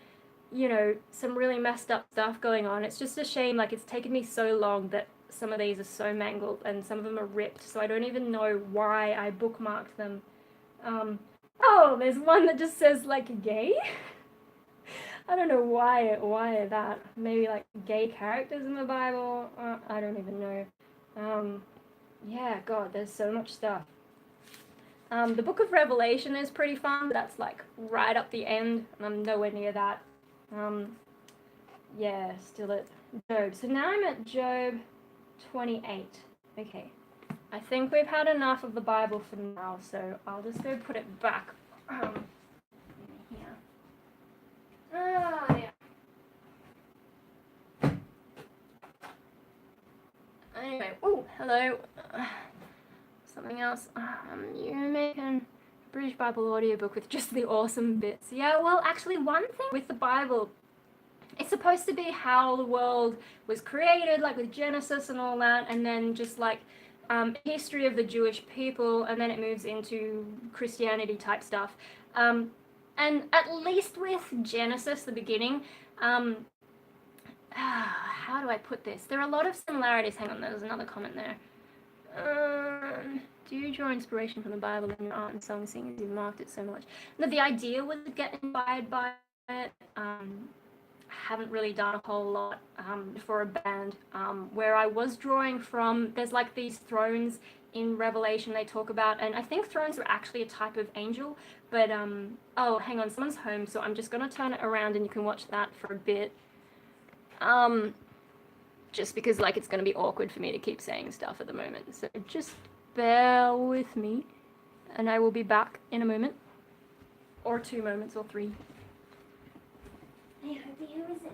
some really messed up stuff going on, it's just a shame, like, it's taken me so long that some of these are so mangled and some of them are ripped, so I don't even know why I bookmarked them. There's one that just says, like, gay. I don't know why that. Maybe like gay characters in the Bible. I don't even know. Yeah, God, there's so much stuff. The Book of Revelation is pretty fun. That's like right up the end, and I'm nowhere near that. Yeah, still at Job. So now I'm at Job 28. Okay. I think we've had enough of the Bible for now, so I'll just go put it back in here. Yeah. Anyway, oh, hello. Something else. You making British Bible audiobook with just the awesome bits. Yeah, well, actually, one thing with the Bible, it's supposed to be how the world was created, like with Genesis and all that, and then just like history of the Jewish people, and then it moves into Christianity type stuff. And at least with Genesis, the beginning, how do I put this? There are a lot of similarities. Hang on, there's another comment there. Do you draw inspiration from the Bible in your art and song, seeing as you've marked it so much? No, the idea was to get inspired by it. Haven't really done a whole lot for a band. Where I was drawing from, there's like these thrones in Revelation they talk about, and I think thrones are actually a type of angel, but oh, hang on, someone's home, so I'm just gonna turn it around and you can watch that for a bit. Just because like it's gonna be awkward for me to keep saying stuff at the moment, so just bear with me, and I will be back in a moment, or 2 moments, or 3. Hey, Herbie, who is it?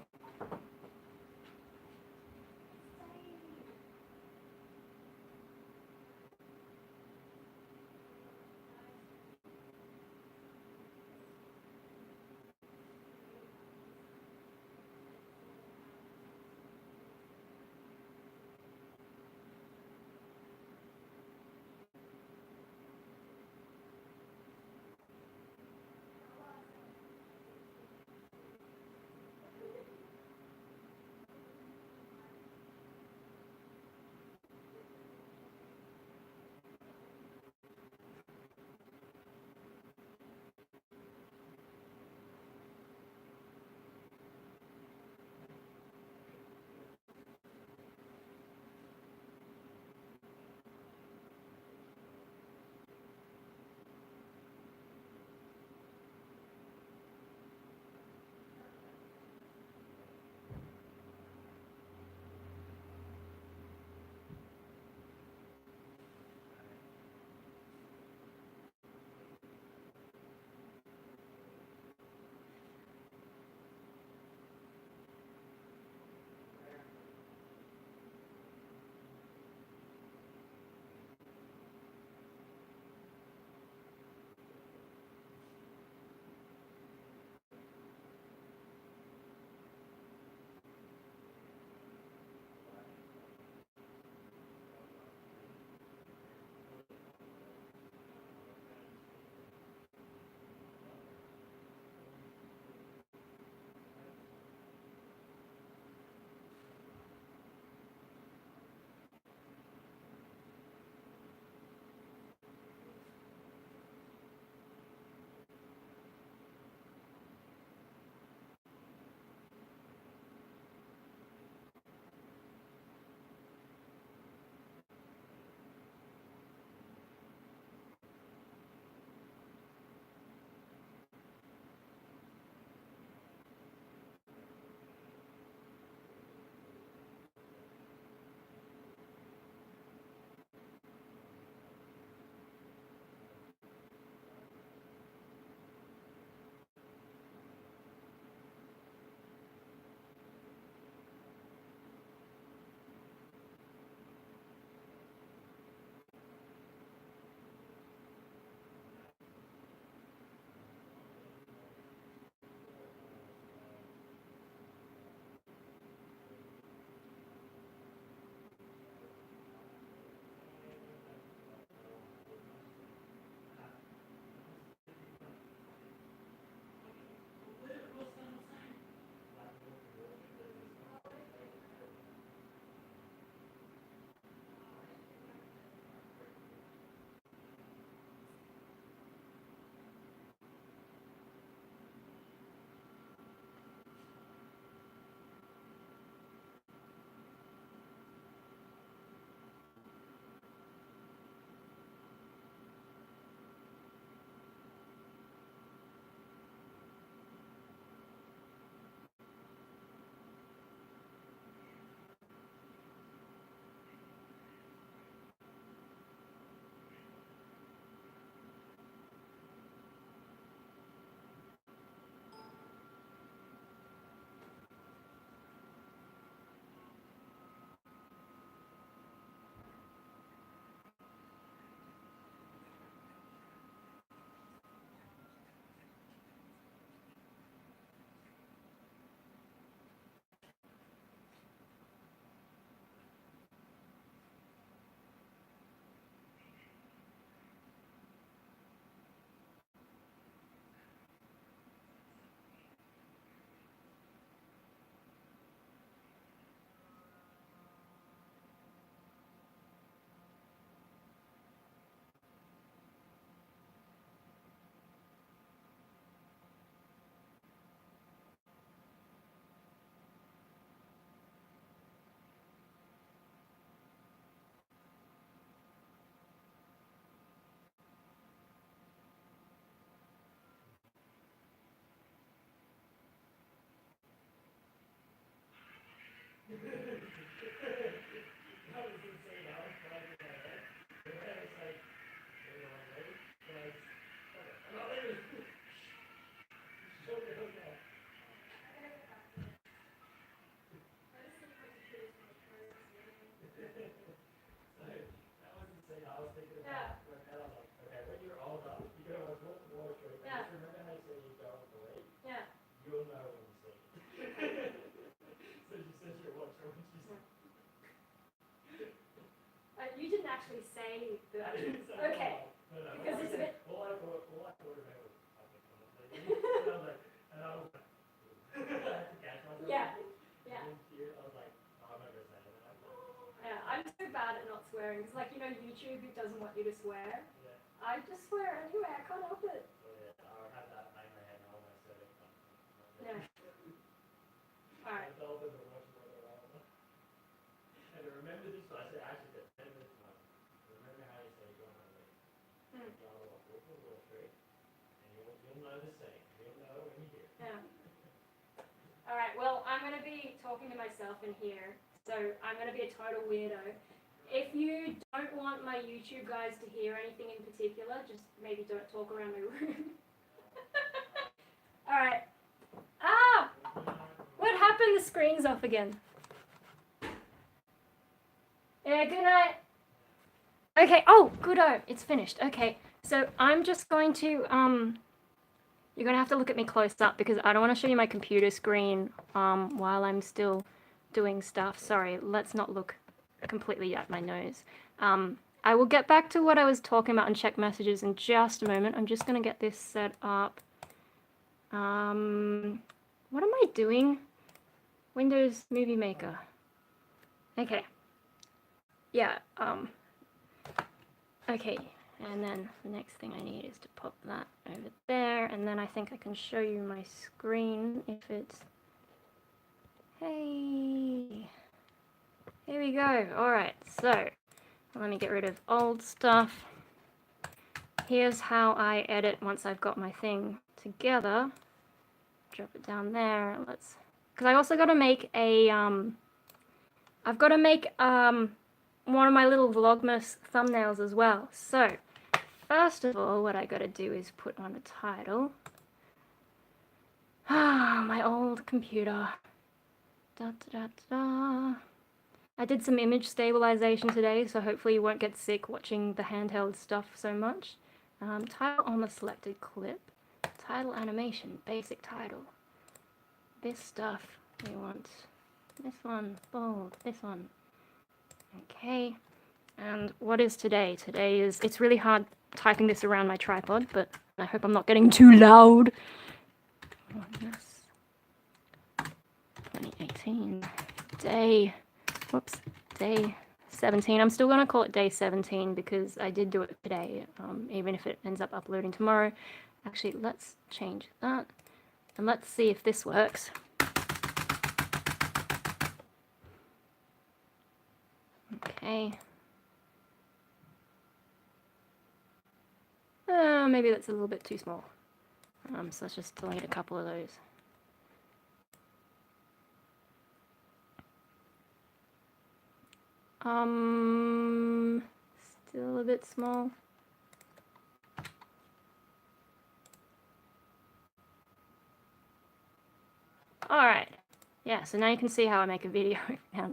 Yeah. And I'm like, okay, when you're older, you're going to watch Wall Street. Yeah. Just remember how you say you go off the lead? Yeah. You'll know when you see it. So she says you watch her when she's You didn't actually say that. I didn't say Okay. no, Because it's a bit. all I thought about was and I was like, I had to catch myself. Yeah. Yeah. I was like, oh, I'm not going to say that. Yeah, I'm so bad at not swearing. It's like, YouTube, it doesn't want you to swear. Yeah. I just swear anyway, I can't help it. So yeah, I had that bang my head and I almost said it. Yeah. Alright. I told them to watch it when they're older. And to remember this one, I actually said, remember this one. Remember how you say you're going to leave. Go off Wall Street. And you'll know the saying. You'll know when you hear it. Yeah. Alright, well, I'm going to be talking to myself in here, so I'm going to be a total weirdo. If you don't want my YouTube guys to hear anything in particular, just maybe don't talk around my room. Alright. Ah! What happened? The screen's off again. Yeah, good night. Okay, oh, good-o. It's finished. Okay, so I'm just going to, you're going to have to look at me close up because I don't want to show you my computer screen while I'm still doing stuff. Sorry, let's not look completely at my nose. I will get back to what I was talking about and check messages in just a moment. I'm just going to get this set up. What am I doing? Windows Movie Maker. Okay. Yeah, okay. And then the next thing I need is to pop that over there, and then I think I can show you my screen if it's... Hey! Here we go. Alright, so let me get rid of old stuff. Here's how I edit once I've got my thing together. Drop it down there. Let's... Because I also got to make a... I've got to make one of my little Vlogmas thumbnails as well. So... First of all, what I gotta do is put on a title. Ah, my old computer. Da, da, da, da. I did some image stabilization today, so hopefully you won't get sick watching the handheld stuff so much. Title on the selected clip. Title animation, basic title. This stuff, we want this one, bold, this one. Okay, and what is today? Today is, it's really hard typing this around my tripod, but I hope I'm not getting too loud. Yes. 2018. Day 17. I'm still going to call it day 17 because I did do it today, even if it ends up uploading tomorrow. Actually, let's change that. And let's see if this works. Okay. Maybe that's a little bit too small. So let's just delete a couple of those. Still a bit small. Alright. Yeah, so now you can see how I make a video. Hey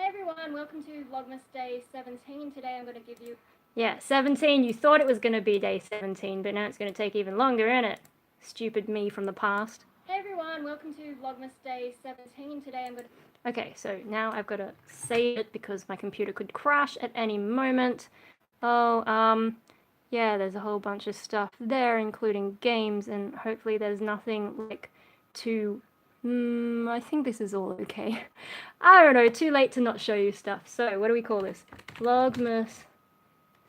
everyone, welcome to Vlogmas Day 17. Today I'm going to give you... Yeah, 17. You thought it was going to be day 17, but now it's going to take even longer, isn't it? Stupid me from the past. Hey everyone, welcome to Vlogmas Day 17. Today I'm going to... Okay, so now I've got to save it because my computer could crash at any moment. Oh, yeah, there's a whole bunch of stuff there, including games, and hopefully there's nothing, like, too... I think this is all okay. I don't know, too late to not show you stuff. So, what do we call this? Vlogmas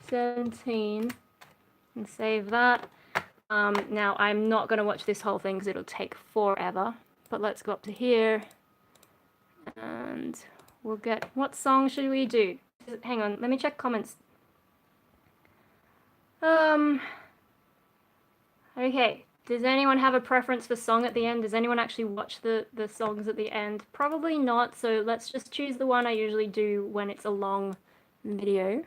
17, and save that. Now I'm not going to watch this whole thing because it'll take forever, but let's go up to here and we'll get, what song should we do? Hang on, let me check comments. Okay, does anyone have a preference for song at the end? Does anyone actually watch the songs at the end? Probably not, so let's just choose the one I usually do when it's a long video.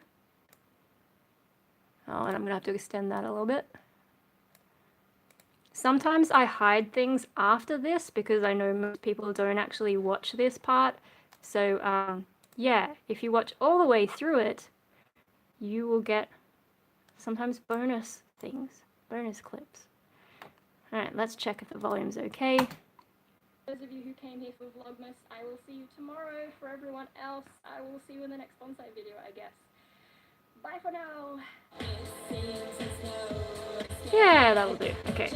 Oh, and I'm going to have to extend that a little bit. Sometimes I hide things after this because I know most people don't actually watch this part. So, yeah, if you watch all the way through it, you will get sometimes bonus things, bonus clips. Alright, let's check if the volume's okay. Those of you who came here for Vlogmas, I will see you tomorrow. For everyone else, I will see you in the next bonsai video, I guess. Bye for now. Yeah, that'll do. Okay.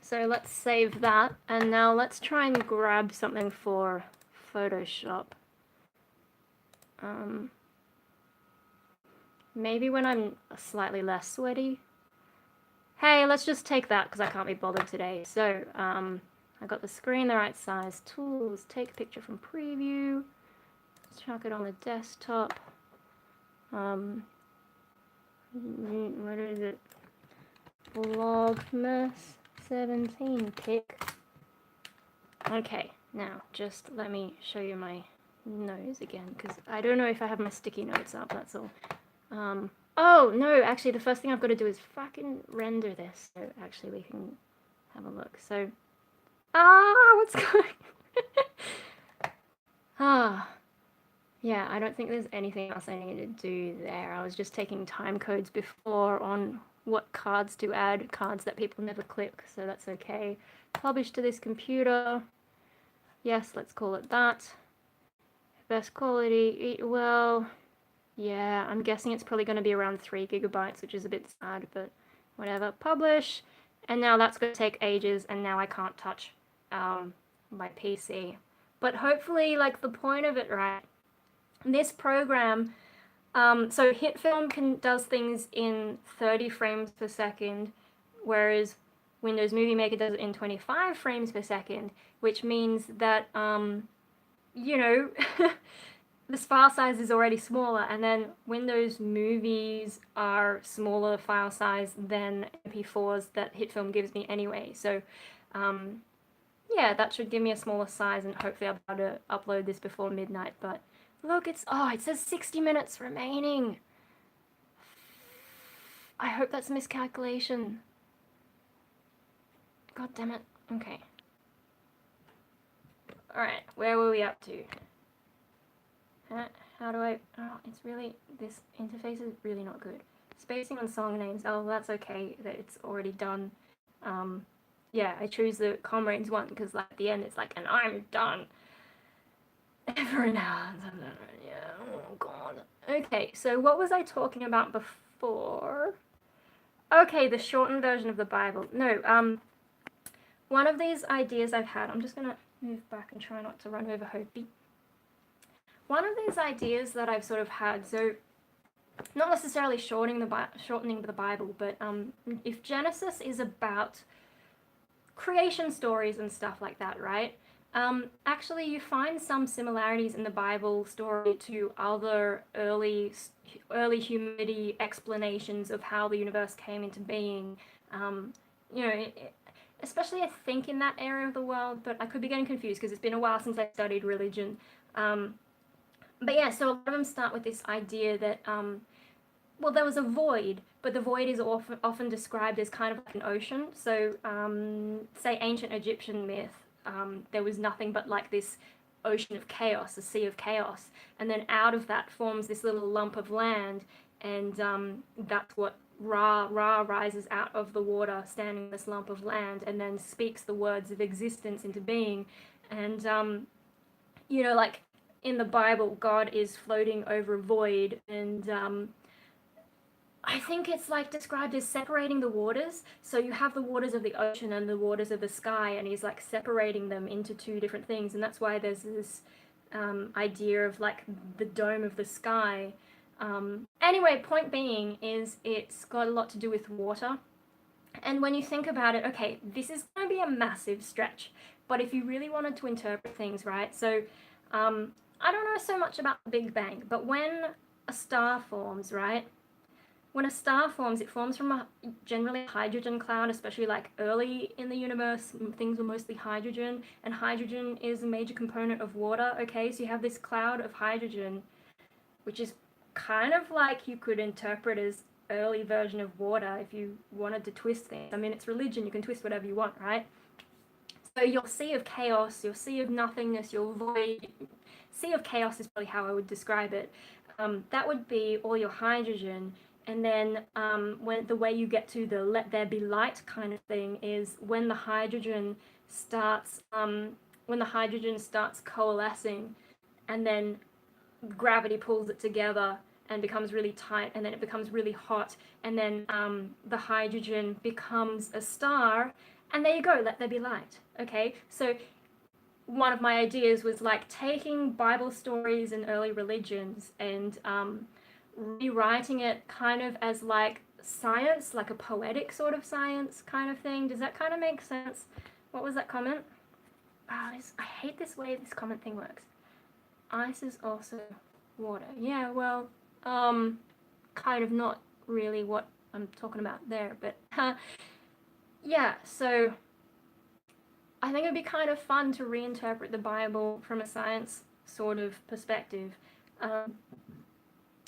So let's save that, and now let's try and grab something for Photoshop. Maybe when I'm slightly less sweaty. Hey, let's just take that because I can't be bothered today. So, I got the screen the right size. Tools, take a picture from preview. Let's chuck it on the desktop. What is it? Vlogmas 17 pick. Okay, now just let me show you my nose again because I don't know if I have my sticky notes up, that's all. Oh, no, actually the first thing I've got to do is fucking render this. So actually we can have a look. So, what's going yeah, I don't think there's anything else I need to do there. I was just taking time codes before on what cards to add, cards that people never click, so that's okay. Publish to this computer. Yes, let's call it that. Best quality, well, yeah, I'm guessing it's probably going to be around 3 gigabytes, which is a bit sad, but whatever. Publish, and now that's going to take ages, and now I can't touch my PC. But hopefully, like, the point of it, right, this program, so HitFilm does things in 30 frames per second, whereas Windows Movie Maker does it in 25 frames per second, which means that, you know, this file size is already smaller, and then Windows Movies are smaller file size than MP4s that HitFilm gives me anyway. So, yeah, that should give me a smaller size, and hopefully I'll be able to upload this before midnight. But look, it says 60 minutes remaining. I hope that's a miscalculation. God damn it. Okay. Alright, where were we up to? How do I... Oh, it's really... This interface is really not good. Spacing on song names. Oh, that's okay that it's already done. Yeah, I choose the Comrades one because like, at the end it's like, and I'm done. Ever an hour. Yeah, oh god. Okay, so what was I talking about before? Okay, the shortened version of the Bible. No, one of these ideas I've had, I'm just gonna move back and try not to run over Hopi. One of these ideas that I've sort of had, so not necessarily shortening the Bible, but if Genesis is about creation stories and stuff like that, right? Actually, you find some similarities in the Bible story to other early humanity explanations of how the universe came into being. You know, especially I think in that area of the world, but I could be getting confused because it's been a while since I studied religion. But yeah, so a lot of them start with this idea that, well, there was a void, but the void is often described as kind of like an ocean. So, say ancient Egyptian myth, there was nothing but like this ocean of chaos, a sea of chaos, and then out of that forms this little lump of land, and that's what Ra rises out of the water, standing in this lump of land, and then speaks the words of existence into being, and you know, like in the Bible, God is floating over a void, and I think it's like described as separating the waters. So you have the waters of the ocean and the waters of the sky, and he's like separating them into two different things. And that's why there's this idea of like the dome of the sky. Anyway, point being is it's got a lot to do with water. And when you think about it, okay, this is going to be a massive stretch. But if you really wanted to interpret things, right? So I don't know so much about the Big Bang, but when a star forms, right? When a star forms, it forms from a generally hydrogen cloud, especially like early in the universe, things were mostly hydrogen, and hydrogen is a major component of water, okay? So you have this cloud of hydrogen, which is kind of like you could interpret as early version of water if you wanted to twist things. I mean, it's religion, you can twist whatever you want, right? So your sea of chaos, your sea of nothingness, your void, sea of chaos is probably how I would describe it. That would be all your hydrogen, And then when the way you get to the let there be light kind of thing is when the hydrogen starts coalescing, and then gravity pulls it together and becomes really tight, and then it becomes really hot, and then the hydrogen becomes a star, and there you go, let there be light. Okay, so one of my ideas was like taking Bible stories and early religions and rewriting it kind of as like science, like a poetic sort of science kind of thing. Does that kind of make sense? What was that comment? Oh, I hate this way this comment thing works. Ice is also water. Yeah, well, kind of not really what I'm talking about there, but yeah, so I think it'd be kind of fun to reinterpret the Bible from a science sort of perspective.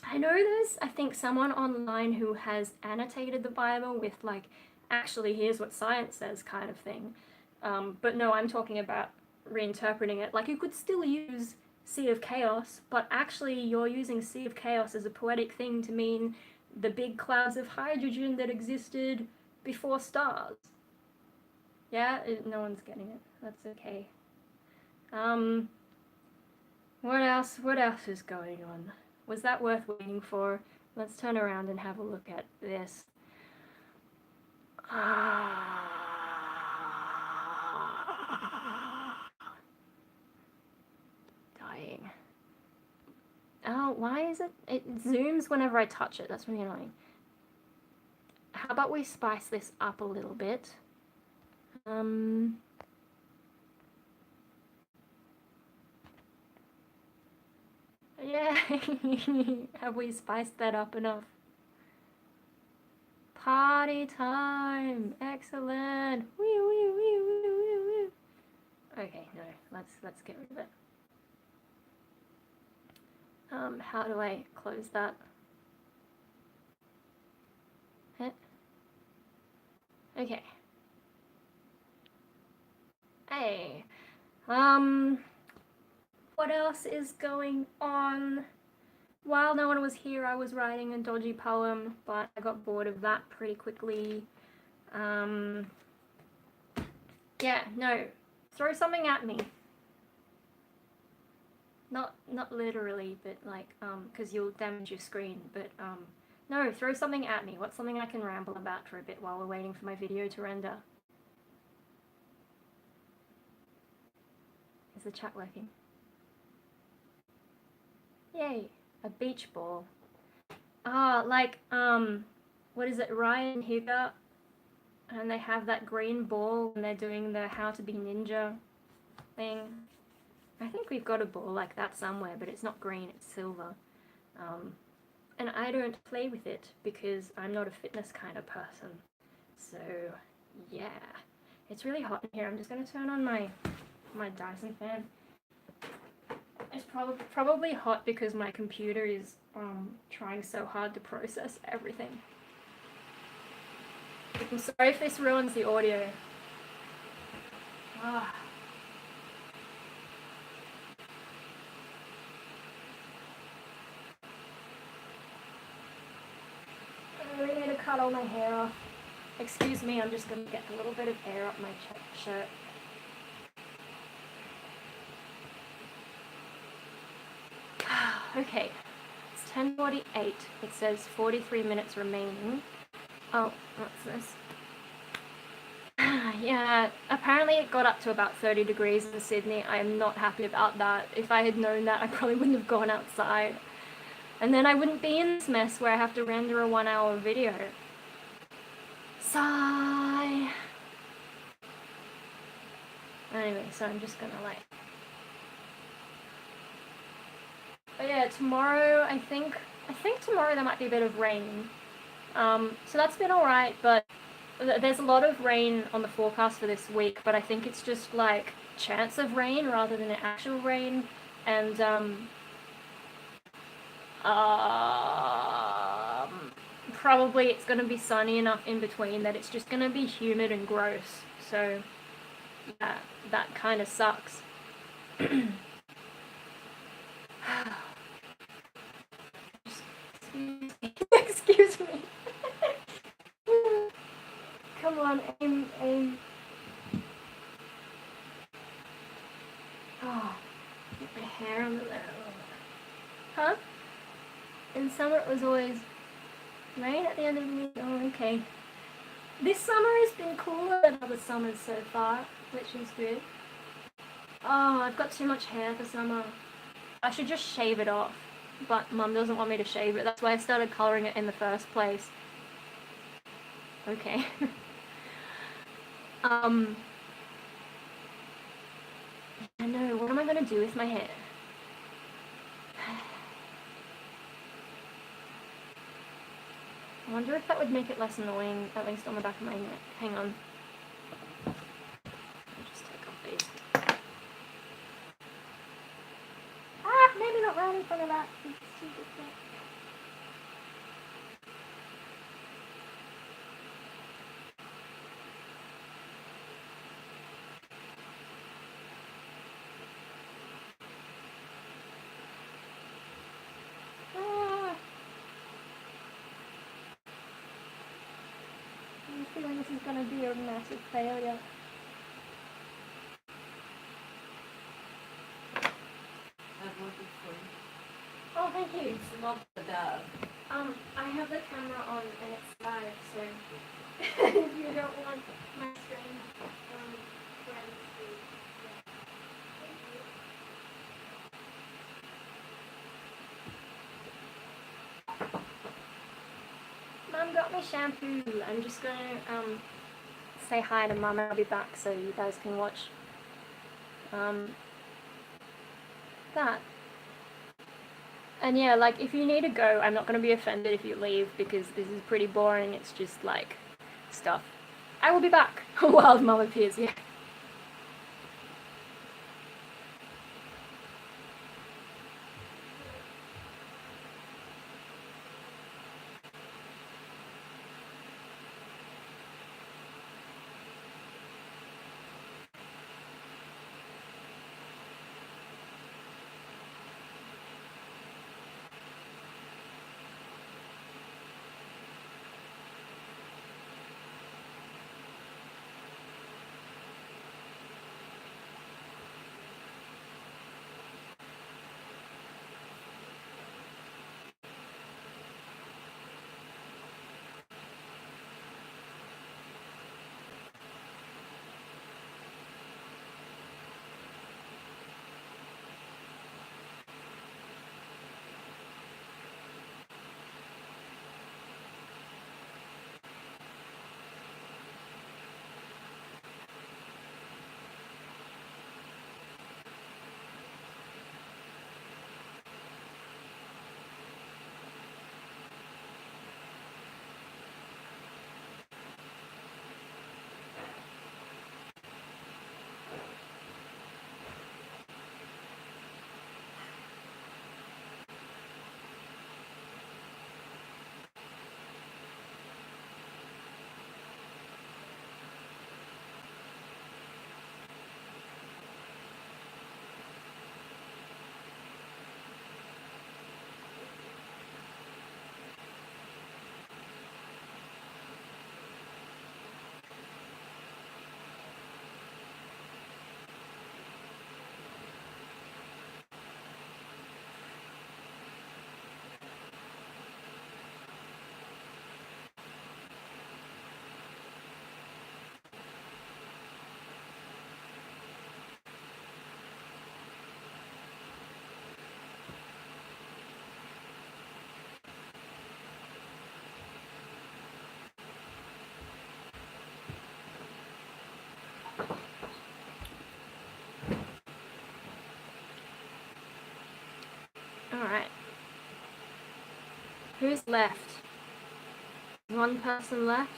I know there's, I think, someone online who has annotated the Bible with like, actually here's what science says kind of thing. But no, I'm talking about reinterpreting it. Like, you could still use Sea of Chaos, but actually you're using Sea of Chaos as a poetic thing to mean the big clouds of hydrogen that existed before stars. Yeah, no one's getting it. That's okay. What else is going on? Was that worth waiting for? Let's turn around and have a look at this. Dying. Oh, why is it? It zooms whenever I touch it. That's really annoying. How about we spice this up a little bit? Yeah. Have we spiced that up enough? Party time! Excellent! Wee wee wee wee wee wee. Okay, no, let's get rid of it. How do I close that? Okay. Hey. What else is going on? While no one was here, I was writing a dodgy poem, but I got bored of that pretty quickly. Yeah, no. Throw something at me. Not literally, but like, because you'll damage your screen, but, no, throw something at me. What's something I can ramble about for a bit while we're waiting for my video to render? Is the chat working? Yay, a beach ball. Ah, like, what is it, Ryan Higa? And they have that green ball and they're doing the How to Be Ninja thing. I think we've got a ball like that somewhere, but it's not green, it's silver. And I don't play with it because I'm not a fitness kind of person. So, yeah. It's really hot in here. I'm just going to turn on my Dyson fan. It's probably hot because my computer is trying so hard to process everything. I'm sorry if this ruins the audio. Ah. I really need to cut all my hair off. Excuse me, I'm just going to get a little bit of air up my shirt. Okay, it's 10:48. It says 43 minutes remaining. Oh, what's this? Yeah, apparently it got up to about 30 degrees in Sydney. I am not happy about that. If I had known that, I probably wouldn't have gone outside. And then I wouldn't be in this mess where I have to render a 1-hour video. Sigh. Anyway, so I'm just gonna like... But yeah, tomorrow, I think tomorrow there might be a bit of rain. So that's been alright, but there's a lot of rain on the forecast for this week, but I think it's just like chance of rain rather than actual rain. And probably it's going to be sunny enough in between that it's just going to be humid and gross. So yeah, that kind of sucks. Excuse me. summer it was always rain at the end of the week. Oh, okay. This summer has been cooler than other summers so far, which is good. Oh, I've got too much hair for summer. I should just shave it off, but Mum doesn't want me to shave it. That's why I started colouring it in the first place. Okay. I know, what am I going to do with my hair? I wonder if that would make it less annoying, at least on the back of my neck. Hang on. I'll just take off these. Ah, maybe not right in front of that. It's too different. Ah. I'm feeling this is going to be a massive failure. Oh, thank you. It's not the dove. I have the camera on and it's live, so if you don't want my screen, friends to, yeah. Thank you. Mum got me shampoo. I'm just gonna say hi to Mum and I'll be back so you guys can watch that. And yeah, like, if you need to go, I'm not going to be offended if you leave, because this is pretty boring. It's just, like, stuff. I will be back while Mum appears, yeah. Alright. Who's left? One person left?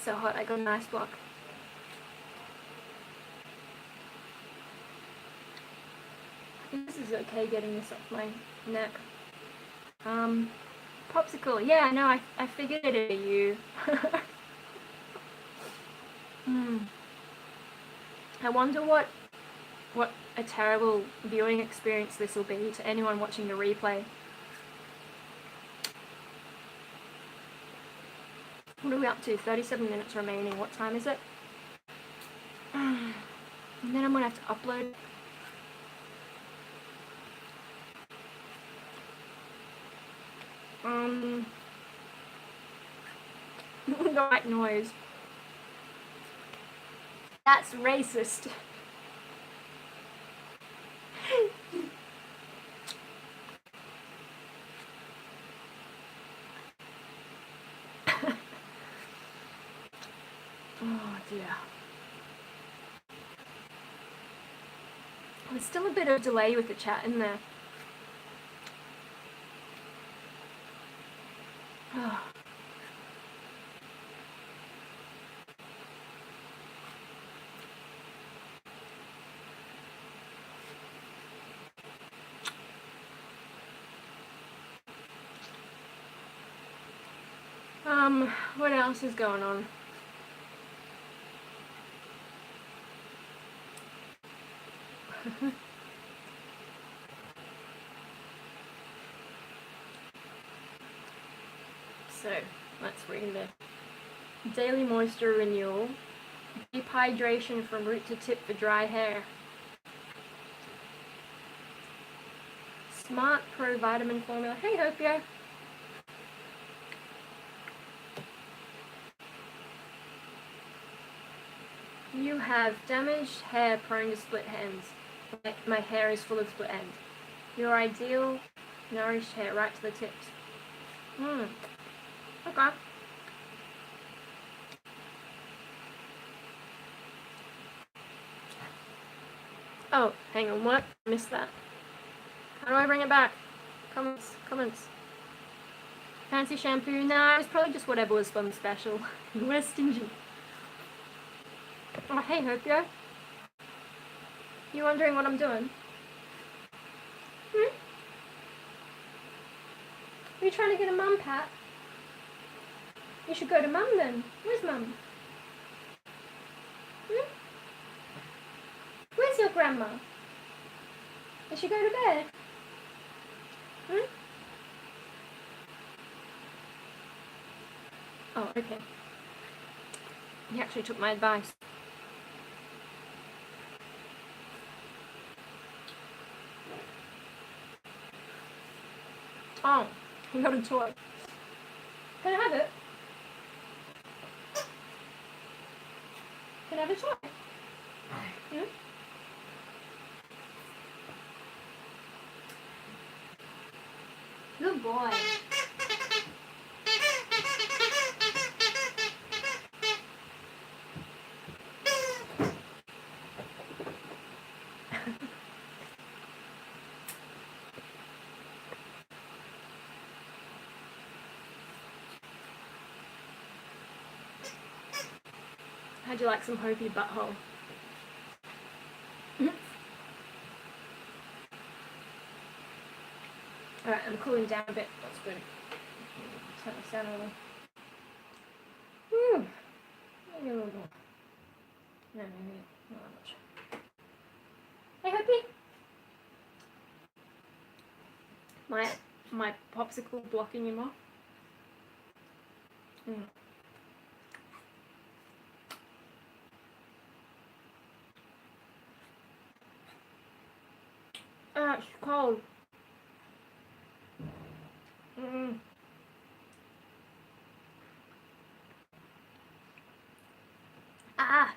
So hot, I got an ice block. I think this is okay getting this off my neck. Popsicle. Yeah, no, I figured it'd be you. I wonder what a terrible viewing experience this will be to anyone watching the replay. What are we up to? 37 minutes remaining. What time is it? And then I'm gonna have to upload. The right noise. That's racist. Oh dear. There's still a bit of delay with the chat in there. Oh. What else is going on? So, let's read this. Daily moisture renewal. Deep hydration from root to tip for dry hair. Smart Pro Vitamin Formula. Hey, Hopio. You have damaged hair prone to split ends. My hair is full of split ends. Your ideal nourished hair right to the tips. Okay. Oh, hang on, what? I missed that. How do I bring it back? Comments. Fancy shampoo? Nah, it was probably just whatever was fun special. We're stingy. Oh, hey, Hopio. You wondering what I'm doing? Are you trying to get a mum pat? You should go to mum then. Where's mum? Where's your grandma? Did she go to bed? Oh, okay. He actually took my advice. Oh, he got a toy. Can I have it? Can I have a toy? Good boy. How'd you like some Hopi butthole? Alright, I'm cooling down a bit. That's good. Turn the sound on. Woo! Maybe a little more. No, maybe not that much. Hey, Hopi! My popsicle blocking your mouth. Ah, it's cold.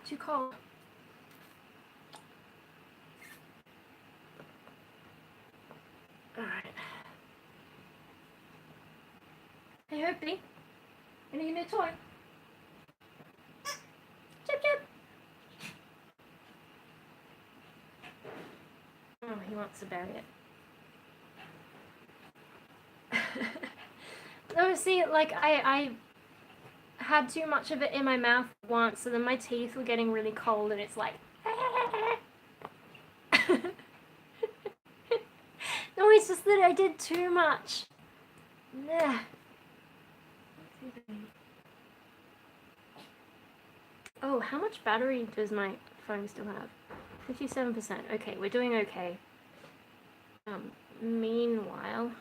Too cold. Alright. Hey, Hoopy. Can you give me a toy? Chip, chip. Oh, he wants to bury it. Oh, see, like, I had too much of it in my mouth once, so then my teeth were getting really cold, and it's like... No, it's just that I did too much. Nah. Oh, how much battery does my phone still have? 57%. Okay, we're doing okay. Meanwhile...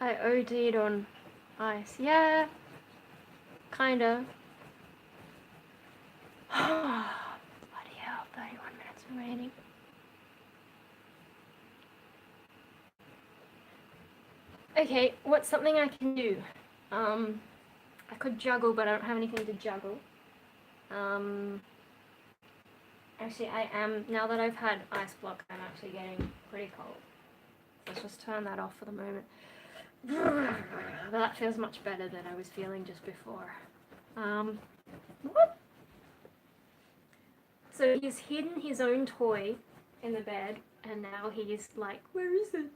I OD'd on ice. Yeah, kinda. Bloody hell, 31 minutes remaining. Okay, what's something I can do? I could juggle, but I don't have anything to juggle. Actually, I am, now that I've had ice block, I'm actually getting pretty cold. Let's just turn that off for the moment. But that feels much better than I was feeling just before. What? So he's hidden his own toy in the bed, and now he's like, where is it?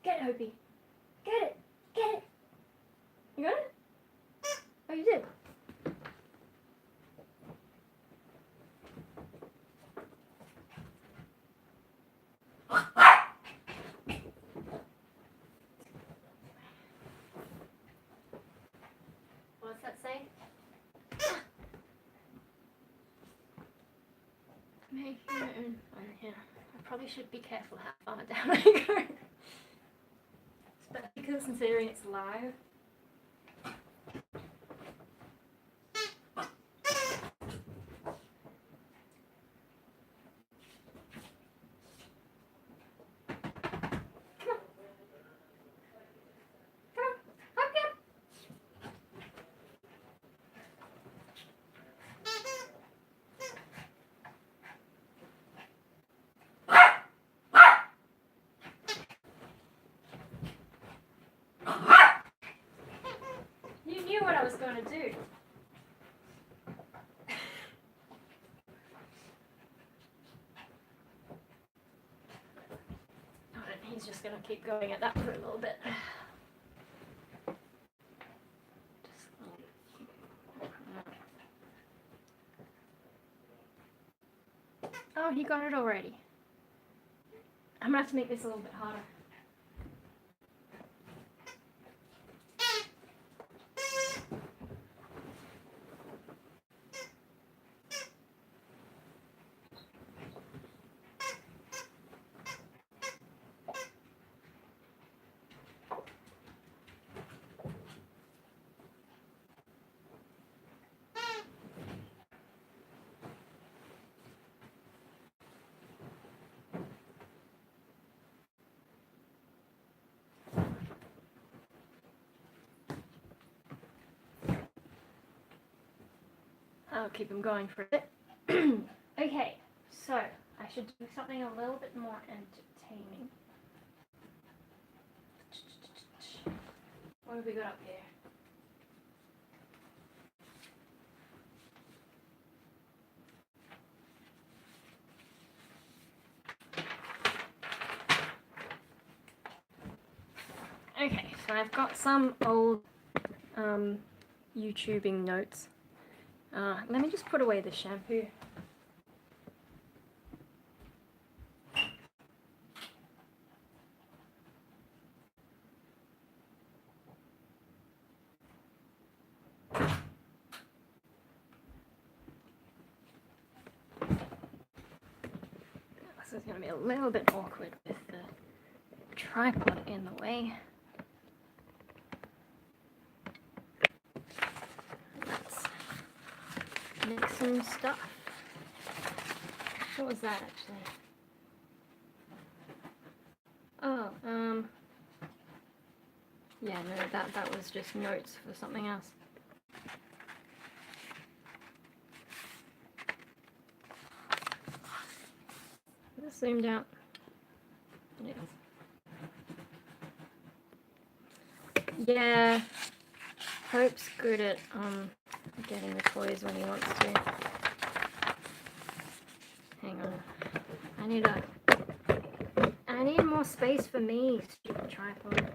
Get it, Opie. Get it. Get it. You got it? Oh, you did. What's that say? Make your own fun. Yeah. I probably should be careful how far down I go. Especially because considering it's live. You knew what I was going to do. He's just going to keep going at that for a little bit. Oh, he got it already. I'm going to have to make this a little bit harder. I'll keep him going for a bit. Okay, so I should do something a little bit more entertaining. What have we got up here? Okay, so I've got some old YouTubing notes. Let me just put away the shampoo. This is going to be a little bit awkward with the tripod in the way. Let's mix some stuff. What was that actually? Oh, yeah, no, that was just notes for something else. Is this zoomed out? Yes. Yeah, Hope's good at getting the toys when he wants to. Hang on, I need more space for me, stupid tripod.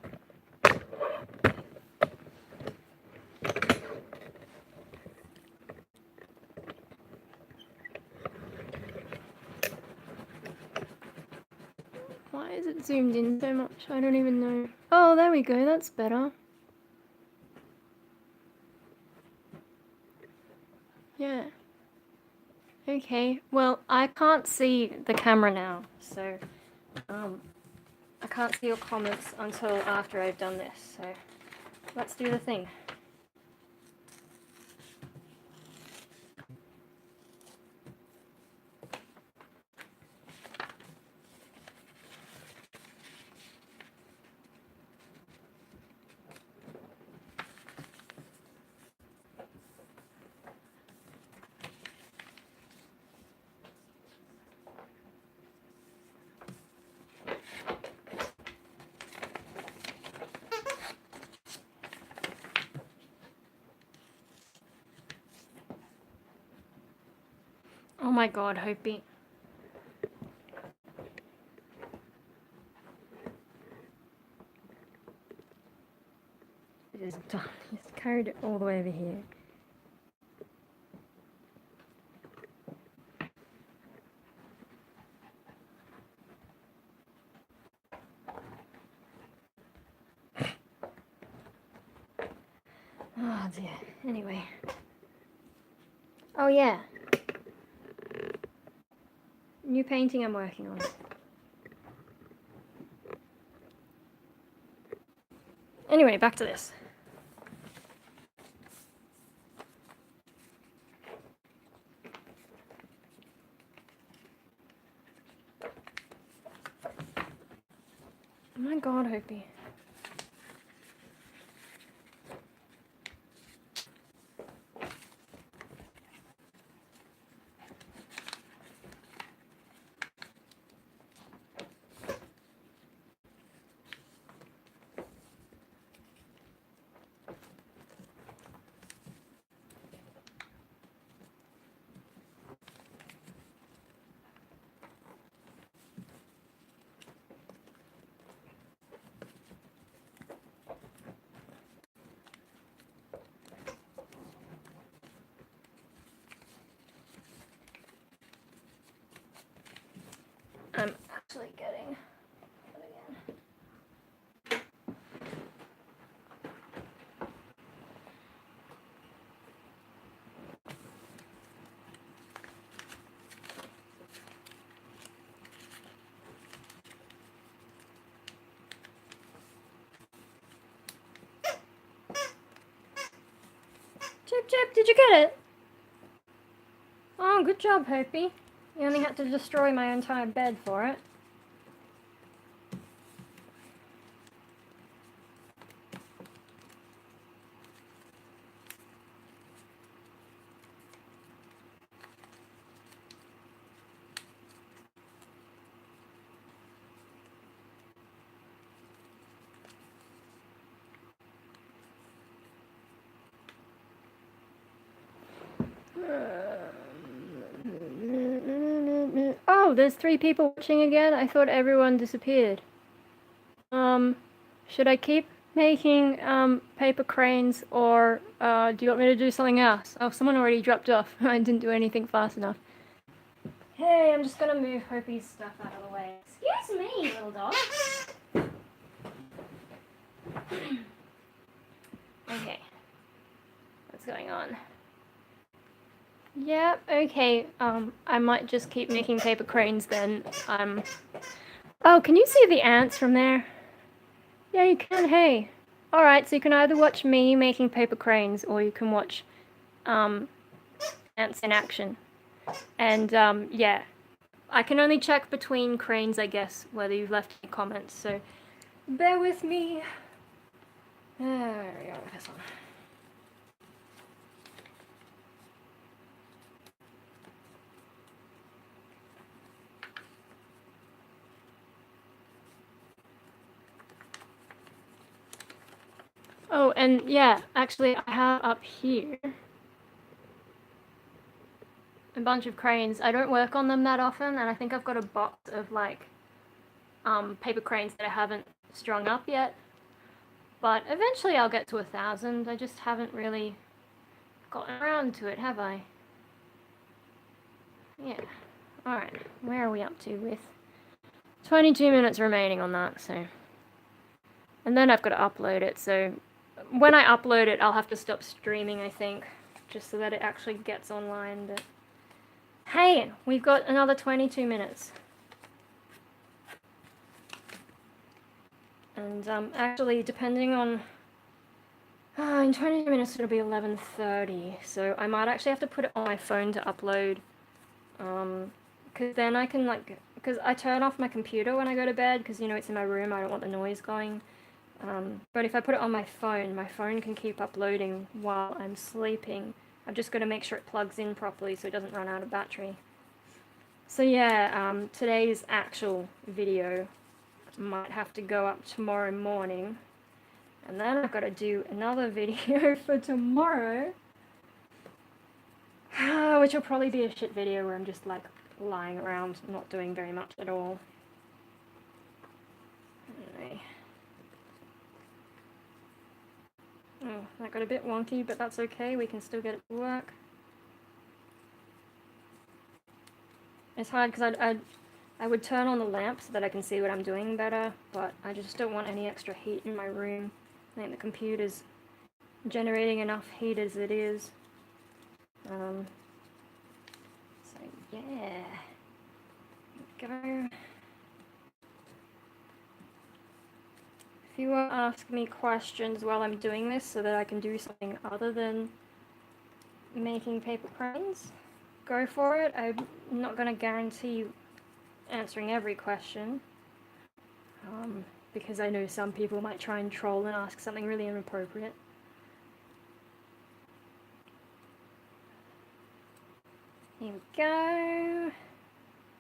Why is it zoomed in so much? I don't even know. Oh, there we go, that's better. Yeah. Okay, well, I can't see the camera now, so I can't see your comments until after I've done this, so let's do the thing. Oh my god, Hopi. Just done. Just carried it all the way over here. Oh dear. Anyway. Oh yeah. New painting I'm working on. Anyway, back to this. Oh my god, Hopi. I'm actually getting it again. Chip Chip, did you get it? Oh, good job, Hopi. You only had to destroy my entire bed for it. Oh, there's 3 people watching again? I thought everyone disappeared. Should I keep making, paper cranes, or, do you want me to do something else? Oh, someone already dropped off. I didn't do anything fast enough. Hey, I'm just gonna move Hopi's stuff out of the way. Excuse me, little dog. Okay. What's going on? Yeah, okay. I might just keep making paper cranes then. Oh, can you see the ants from there? Yeah, you can, hey. Alright, so you can either watch me making paper cranes, or you can watch, ants in action. And, yeah. I can only check between cranes, I guess, whether you've left any comments, so bear with me. There we go, this one. Oh, and yeah, actually I have up here a bunch of cranes. I don't work on them that often, and I think I've got a box of like paper cranes that I haven't strung up yet. But eventually I'll get to 1,000. I just haven't really gotten around to it, have I? Yeah. Alright, where are we up to with 22 minutes remaining on that, so. And then I've got to upload it, so when I upload it, I'll have to stop streaming, I think, just so that it actually gets online. But hey, we've got another 22 minutes. And actually, depending on... in 22 minutes it'll be 11:30, so I might actually have to put it on my phone to upload. Because then I can, like... Because I turn off my computer when I go to bed, because, you know, it's in my room, I don't want the noise going. But if I put it on my phone can keep uploading while I'm sleeping. I've just got to make sure it plugs in properly so it doesn't run out of battery. So yeah, today's actual video might have to go up tomorrow morning. And then I've got to do another video for tomorrow. Which will probably be a shit video where I'm just like lying around, not doing very much at all. Anyway. Oh, that got a bit wonky, but that's okay, we can still get it to work. It's hard because I would turn on the lamp so that I can see what I'm doing better, but I just don't want any extra heat in my room. I think the computer's generating enough heat as it is. So yeah, go. If you want to ask me questions while I'm doing this so that I can do something other than making paper cranes, go for it. I'm not going to guarantee answering every question, because I know some people might try and troll and ask something really inappropriate. Here we go.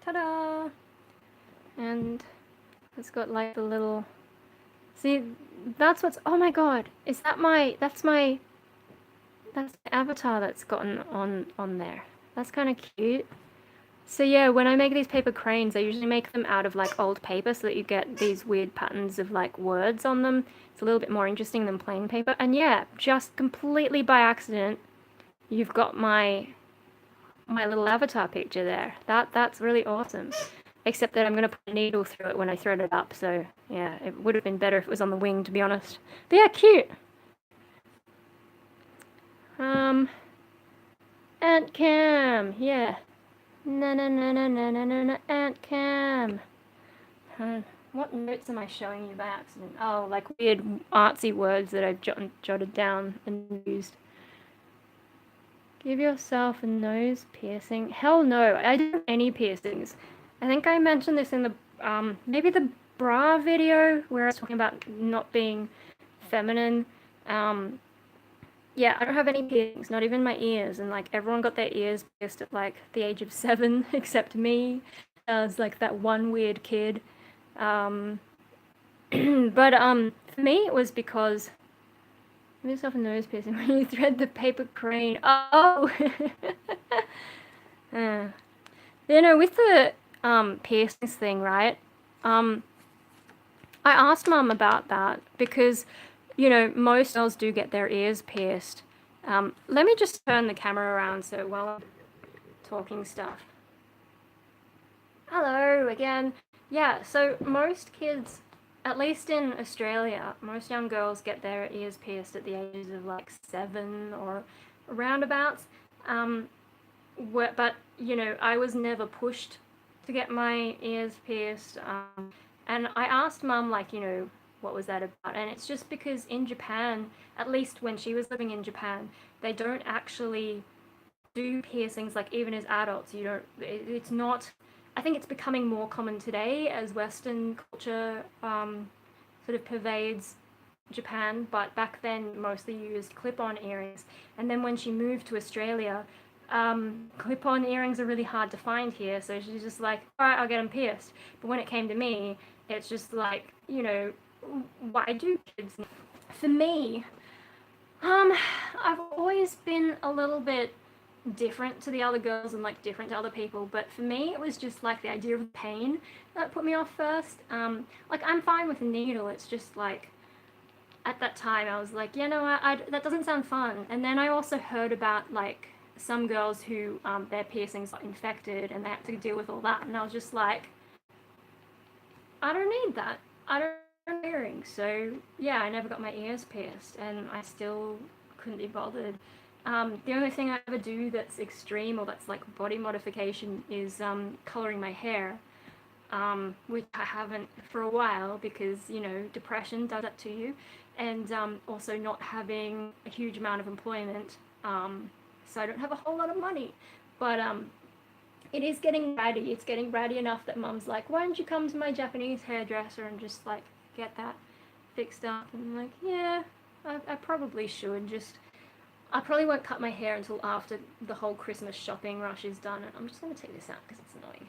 Ta-da! And it's got like the little... See, that's what's... Oh my god! Is that my... That's my avatar that's gotten on there. That's kind of cute. So yeah, when I make these paper cranes, I usually make them out of like old paper so that you get these weird patterns of like words on them. It's a little bit more interesting than plain paper. And yeah, just completely by accident, you've got my little avatar picture there. That's really awesome. Except that I'm going to put a needle through it when I thread it up. So yeah, it would have been better if it was on the wing, to be honest. But yeah, cute. Ant Cam, yeah. Na Ant Cam. What notes am I showing you by accident? Oh, like weird artsy words that I've jotted down and used. Give yourself a nose piercing. Hell no, I don't have any piercings. I think I mentioned this in the, maybe the bra video where I was talking about not being feminine. Yeah, I don't have any piercings, not even my ears, and like everyone got their ears pierced at like the age of 7, except me. I was like that one weird kid. But for me it was because give yourself a nose piercing when you thread the paper crane. Oh, you know, with the piercings thing, right? I asked Mum about that because, you know, most girls do get their ears pierced. Let me just turn the camera around so while I'm talking stuff. Hello again. Yeah, so most kids, at least in Australia, most young girls get their ears pierced at the ages of like 7 or roundabouts. But, you know, I was never pushed to get my ears pierced. And I asked Mum, like, you know, what was that about? And it's just because in Japan, at least when she was living in Japan, they don't actually do piercings, like, even as adults. You don't, it's not, I think it's becoming more common today as Western culture sort of pervades Japan, but back then mostly used clip-on earrings. And then when she moved to Australia, clip-on earrings are really hard to find here, so she's just like, alright, I'll get them pierced. But when it came to me, it's just like, you know, why do kids? For me, I've always been a little bit different to the other girls and like different to other people, but for me it was just like the idea of the pain that put me off first. Like I'm fine with a needle, it's just like at that time I was like, yeah, no, that doesn't sound fun. And then I also heard about like some girls who their piercings got infected and they had to deal with all that, and I was just like, I don't need that. I don't have earrings. So yeah, I never got my ears pierced and I still couldn't be bothered. The only thing I ever do that's extreme or that's like body modification is colouring my hair, which I haven't for a while because, you know, depression does that to you, and also not having a huge amount of employment, so I don't have a whole lot of money. But it is getting ratty. It's getting ratty enough that Mum's like, why don't you come to my Japanese hairdresser and just like get that fixed up? And I'm like, yeah, I probably should. I probably won't cut my hair until after the whole Christmas shopping rush is done, and I'm just going to take this out because it's annoying.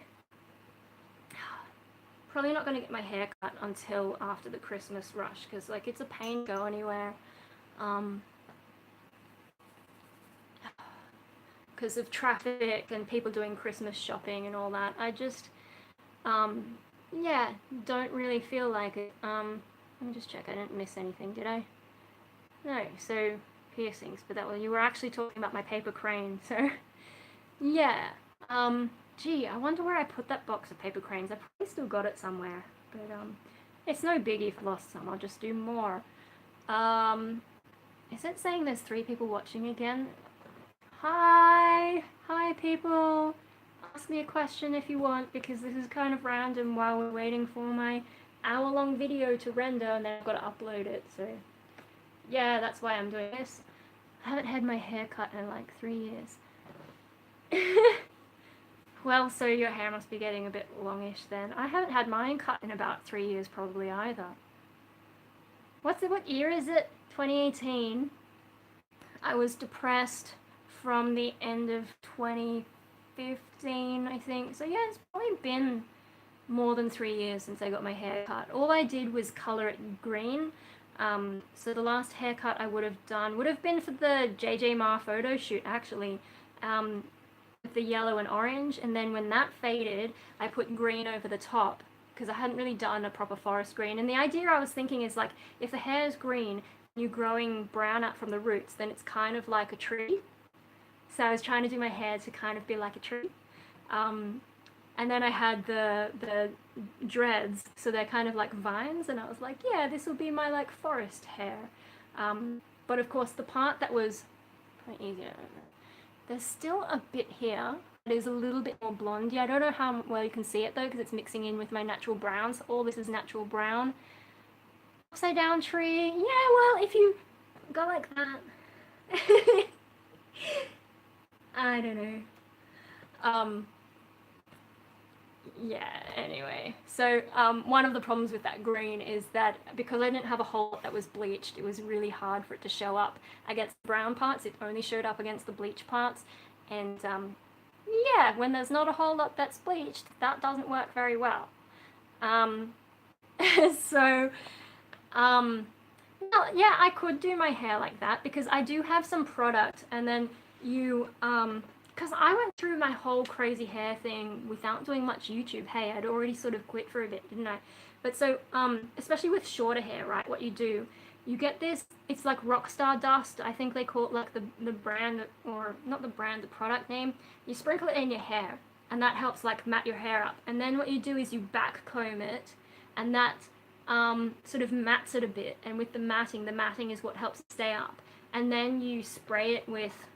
Probably not going to get my hair cut until after the Christmas rush because like it's a pain to go anywhere. because of traffic and people doing Christmas shopping and all that. I just, yeah, don't really feel like it. Let me just check, I didn't miss anything, did I? No, so piercings, but that was, you were actually talking about my paper crane, so yeah. Gee, I wonder where I put that box of paper cranes. I probably still got it somewhere, but it's no biggie if I lost some, I'll just do more. Is it saying there's 3 people watching again? Hi people. Ask me a question if you want, because this is kind of random while we're waiting for my hour-long video to render, and then I've got to upload it, so yeah, that's why I'm doing this. I haven't had my hair cut in like 3 years. Well, so your hair must be getting a bit longish then. I haven't had mine cut in about 3 years probably either. What year is it? 2018. I was depressed from the end of 2015, I think. So yeah, it's probably been more than 3 years since I got my hair cut. All I did was color it green. So the last haircut I would have done would have been for the JJ Ma photo shoot, actually, with the yellow and orange. And then when that faded, I put green over the top because I hadn't really done a proper forest green. And the idea I was thinking is, like, if the hair is green and you're growing brown out from the roots, then it's kind of like a tree. So I was trying to do my hair to kind of be like a tree. And then I had the dreads, so they're kind of like vines, and I was like, yeah, this will be my like forest hair. But of course the part that was easier, there's still a bit here that is a little bit more blondie. I don't know how well you can see it though, because it's mixing in with my natural brown, so all this is natural brown. Upside down tree, yeah, well, if you go like that. I don't know. Yeah, anyway, so one of the problems with that green is that because I didn't have a whole lot that was bleached, it was really hard for it to show up against the brown parts. It only showed up against the bleach parts, and yeah, when there's not a whole lot that's bleached, that doesn't work very well. So well, yeah, I could do my hair like that because I do have some product, and then you because I went through my whole crazy hair thing without doing much YouTube. Hey, I'd already sort of quit for a bit, didn't I? But so, especially with shorter hair, right, what you do, you get this, it's like Rockstar Dust, I think they call it, like the brand, or not the brand, the product name. You sprinkle it in your hair, and that helps like mat your hair up. And then what you do is you back comb it, and that sort of mats it a bit. And with the matting is what helps it stay up. And then you spray it with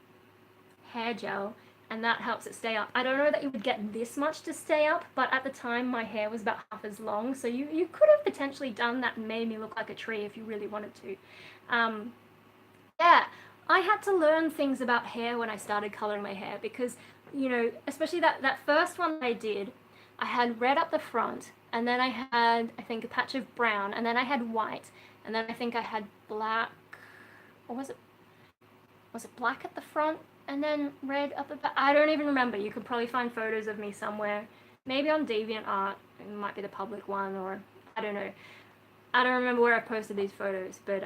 hair gel, and that helps it stay up. I don't know that you would get this much to stay up, but at the time my hair was about half as long, so you could have potentially done that and made me look like a tree if you really wanted to. Yeah, I had to learn things about hair when I started coloring my hair because, you know, especially that first one I did, I had red up the front, and then I had, I think, a patch of brown, and then I had white, and then I think I had black, or was it black at the front? And then red up the back. I don't even remember. You could probably find photos of me somewhere. Maybe on DeviantArt. It might be the public one, or I don't know. I don't remember where I posted these photos, but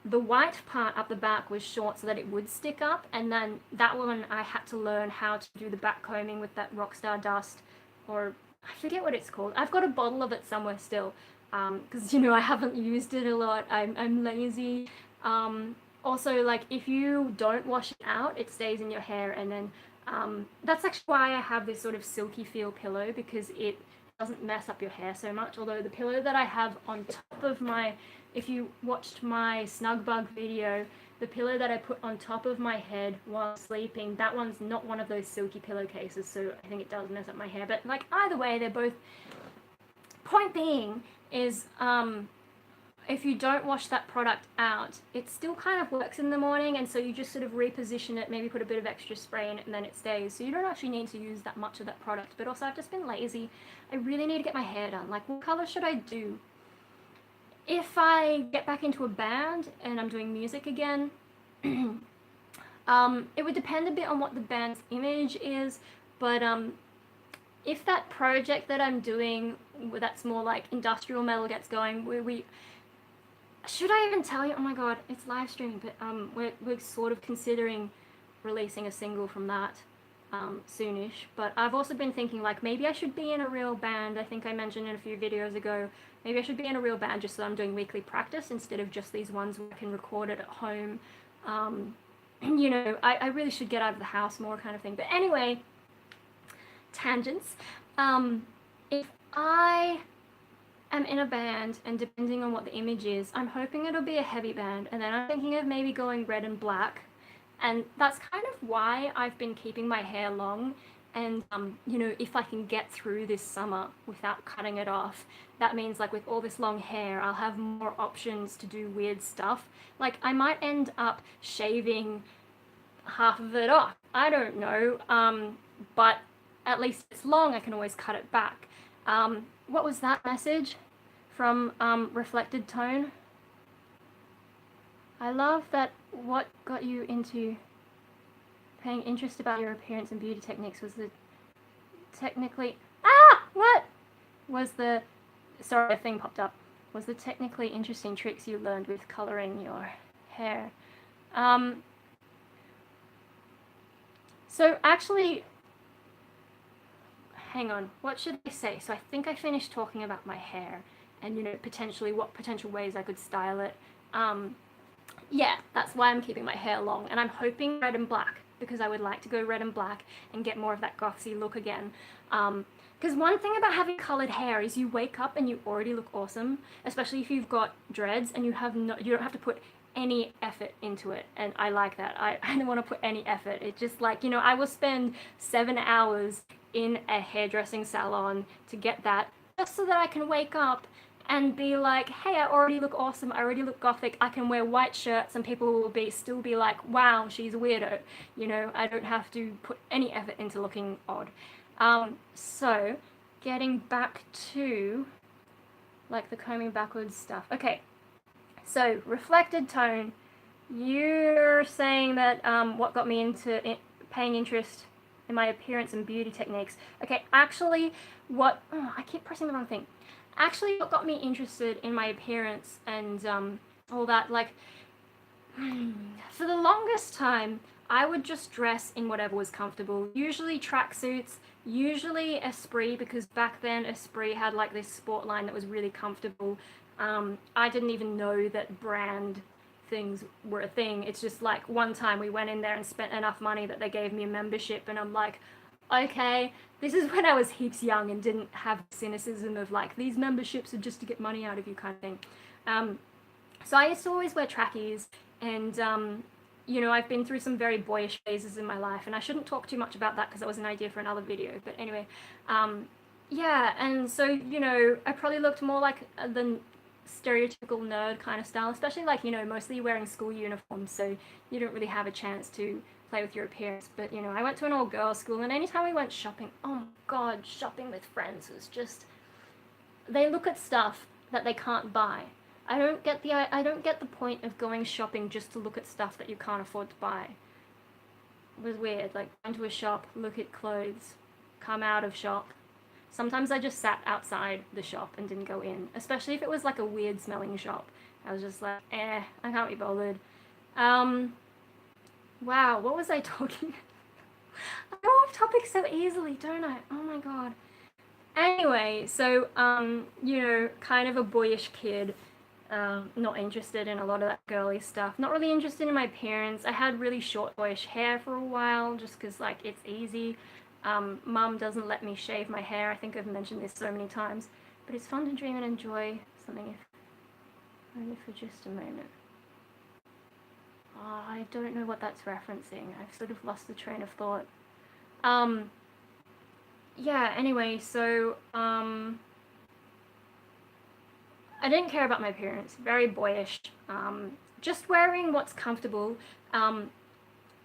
the white part up the back was short so that it would stick up, and then that one I had to learn how to do the back combing with that Rockstar Dust, or I forget what it's called. I've got a bottle of it somewhere still, because, you know, I haven't used it a lot. I'm lazy. Also, like, if you don't wash it out, it stays in your hair, and then that's actually why I have this sort of silky feel pillow, because it doesn't mess up your hair so much. Although the pillow that I have on top of my, if you watched my snug bug video, the pillow that I put on top of my head while sleeping, that one's not one of those silky pillowcases, so I think it does mess up my hair. But like, either way, they're both, point being is if you don't wash that product out, it still kind of works in the morning, and so you just sort of reposition it, maybe put a bit of extra spray in it, and then it stays. So you don't actually need to use that much of that product. But also, I've just been lazy. I really need to get my hair done. Like, what color should I do? If I get back into a band and I'm doing music again, it would depend a bit on what the band's image is, but if that project that I'm doing, that's more like industrial metal, gets going, where should I even tell you? Oh my god, it's live streaming, but we're sort of considering releasing a single from that soonish. But I've also been thinking like maybe I should be in a real band. I think I mentioned in a few videos ago, maybe I should be in a real band just so I'm doing weekly practice instead of just these ones where I can record it at home. You know, I really should get out of the house more kind of thing. But anyway, tangents. If I am in a band, and depending on what the image is, I'm hoping it'll be a heavy band, and then I'm thinking of maybe going red and black. And that's kind of why I've been keeping my hair long. And, you know, if I can get through this summer without cutting it off, that means like with all this long hair, I'll have more options to do weird stuff. Like I might end up shaving half of it off. I don't know. But at least it's long, I can always cut it back. What was that message from Reflected Tone? I love that what got you into paying interest about your appearance and beauty techniques was the technically... What? Was the... Sorry, a thing popped up. Was the technically interesting tricks you learned with coloring your hair. So actually... Hang on, what should I say? So I think I finished talking about my hair and, you know, potentially what potential ways I could style it. Yeah, that's why I'm keeping my hair long, and I'm hoping red and black because I would like to go red and black and get more of that gothsy look again. Because one thing about having colored hair is you wake up and you already look awesome, especially if you've got dreads and you don't have to put any effort into it, and I like that. I don't want to put any effort. It's just like, you know, I will spend 7 hours in a hairdressing salon to get that just so that I can wake up and be like, hey, I already look awesome, I already look gothic, I can wear white shirts and people will still be like, wow, she's a weirdo. You know, I don't have to put any effort into looking odd. So, getting back to, like, the combing backwards stuff. Okay, so, Reflected Tone, you're saying that what got me into paying interest in my appearance and beauty techniques. Okay, actually, I keep pressing the wrong thing. Actually, what got me interested in my appearance and all that, like, for the longest time, I would just dress in whatever was comfortable. Usually tracksuits, usually Esprit, because back then Esprit had like this sport line that was really comfortable. I didn't even know that brand things were a thing. It's just like one time we went in there and spent enough money that they gave me a membership, and I'm like, okay, this is when I was heaps young and didn't have cynicism of like, these memberships are just to get money out of you kind of thing. So I used to always wear trackies, and you know, I've been through some very boyish phases in my life, and I shouldn't talk too much about that because that was an idea for another video, but anyway, yeah, and so, you know, I probably looked more like the stereotypical nerd kind of style, especially like, you know, mostly wearing school uniforms, so you don't really have a chance to play with your appearance. But, you know, I went to an all-girls school, and anytime we went shopping, oh my god, shopping with friends was just, they look at stuff that they can't buy. I don't get the point of going shopping just to look at stuff that you can't afford to buy. It was weird, like going to a shop, look at clothes, come out of shop. Sometimes I just sat outside the shop and didn't go in, especially if it was like a weird smelling shop. I was just like, I can't be bothered. Wow, what was I talking? I go off topic so easily, don't I? Oh my god. Anyway, so, you know, kind of a boyish kid, not interested in a lot of that girly stuff, not really interested in my appearance. I had really short boyish hair for a while, just because, like, it's easy. Mum doesn't let me shave my hair. I think I've mentioned this so many times, but it's fun to dream and enjoy something if only for just a moment. Oh, I don't know what that's referencing. I've sort of lost the train of thought. Yeah, anyway, so, I didn't care about my appearance. Very boyish. Just wearing what's comfortable.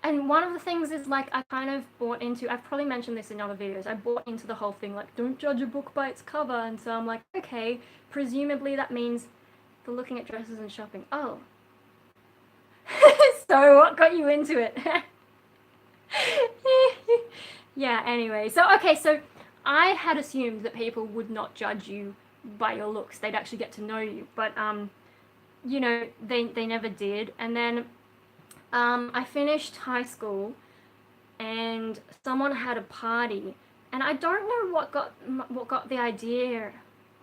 And one of the things is, like, I kind of bought into, I've probably mentioned this in other videos, I bought into the whole thing, like, don't judge a book by its cover, and so I'm like, okay, presumably that means for looking at dresses and shopping. Oh. So, what got you into it? Yeah, anyway, so, okay, so I had assumed that people would not judge you by your looks, they'd actually get to know you, but, you know, they never did, and then, I finished high school, and someone had a party, and I don't know what got the idea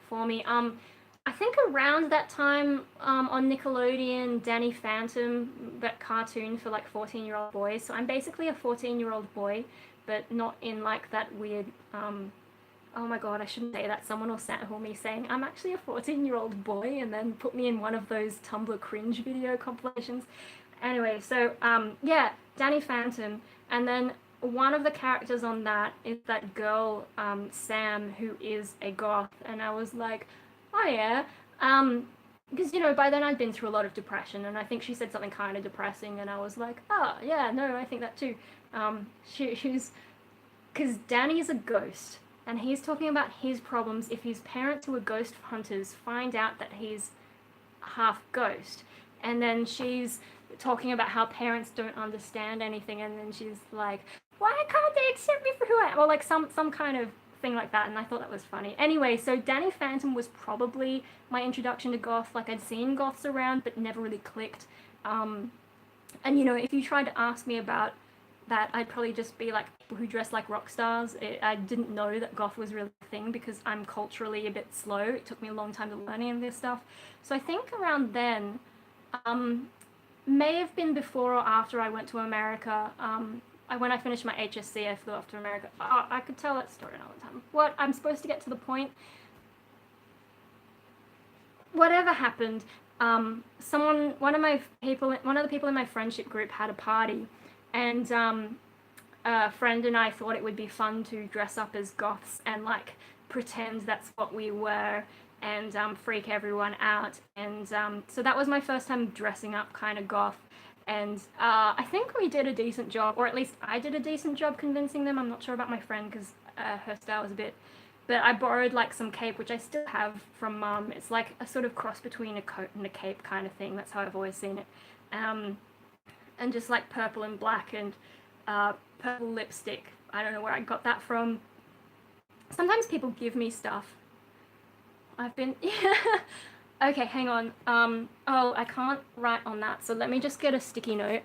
for me. I think around that time, on Nickelodeon, Danny Phantom, that cartoon for like 14-year-old boys. So I'm basically a 14-year-old boy, but not in like that weird, oh my god, I shouldn't say that. Someone will sample me saying I'm actually a 14-year-old boy and then put me in one of those Tumblr cringe video compilations. Anyway, so yeah, Danny Phantom, and then one of the characters on that is that girl, Sam, who is a goth, and I was like, oh yeah, because you know, by then I'd been through a lot of depression, and I think she said something kind of depressing, and I was like, oh yeah, no, I think that too. She's, because Danny's a ghost, and he's talking about his problems if his parents, who are ghost hunters, find out that he's half ghost, and then she's talking about how parents don't understand anything, and then she's like, why can't they accept me for who I am, or like some kind of thing like that, and I thought that was funny. Anyway, so Danny Phantom was probably my introduction to goth. Like, I'd seen goths around but never really clicked, and you know, if you tried to ask me about that, I'd probably just be like people who dress like rock stars. I didn't know that goth was really a thing because I'm culturally a bit slow. It took me a long time to learn any of this stuff. So I think around then, may have been before or after I went to America. When I finished my HSC, I flew off to America. Oh, I could tell that story another time. What? I'm supposed to get to the point. Whatever happened, one of the people in my friendship group had a party, and a friend and I thought it would be fun to dress up as goths and like pretend that's what we were, and freak everyone out. And so that was my first time dressing up kind of goth. And I think we did a decent job, or at least I did a decent job convincing them. I'm not sure about my friend because her style was a bit... But I borrowed like some cape, which I still have from Mum. It's like a sort of cross between a coat and a cape kind of thing. That's how I've always seen it. And just like purple and black and purple lipstick. I don't know where I got that from. Sometimes people give me stuff. I've been... Okay, hang on. Oh, I can't write on that, so let me just get a sticky note.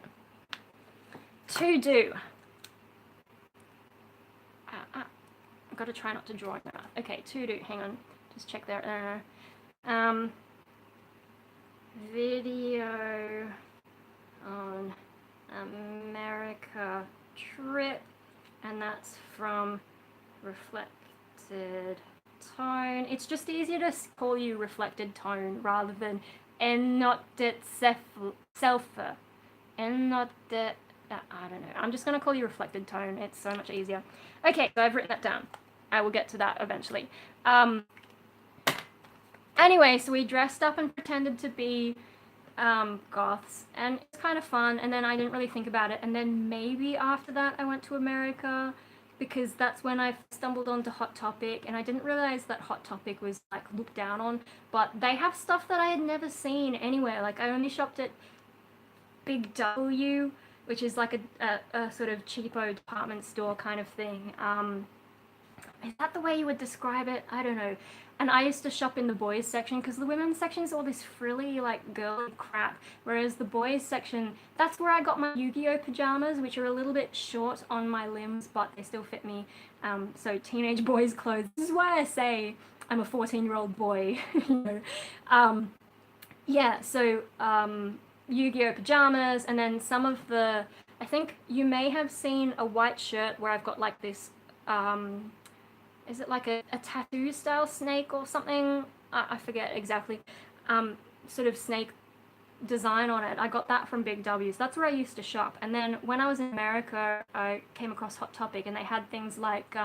To do. I've got to try not to draw in my mouth. Okay, to do. Hang on. Just check there. Video on America trip, and that's from Reflected Tone. It's just easier to call you Reflected Tone rather than Ennottet Selfer. Ennottet... I don't know. I'm just going to call you Reflected Tone. It's so much easier. Okay, so I've written that down. I will get to that eventually. Anyway, so we dressed up and pretended to be goths, and it's kind of fun, and then I didn't really think about it, and then maybe after that I went to America, because that's when I stumbled onto Hot Topic, and I didn't realize that Hot Topic was like looked down on, but they have stuff that I had never seen anywhere. Like, I only shopped at Big W, which is like a sort of cheapo department store kind of thing. Is that the way you would describe it? I don't know. And I used to shop in the boys section, because the women's section is all this frilly, like, girly crap, whereas the boys section, that's where I got my Yu-Gi-Oh pajamas, which are a little bit short on my limbs, but they still fit me. So teenage boys clothes. This is why I say I'm a 14-year-old boy. You know. Yeah, so Yu-Gi-Oh pajamas, and then some of the... I think you may have seen a white shirt where I've got like this... is it like a tattoo style snake or something? I forget exactly. Sort of snake design on it. I got that from Big W's. That's where I used to shop. And then when I was in America, I came across Hot Topic, and they had things like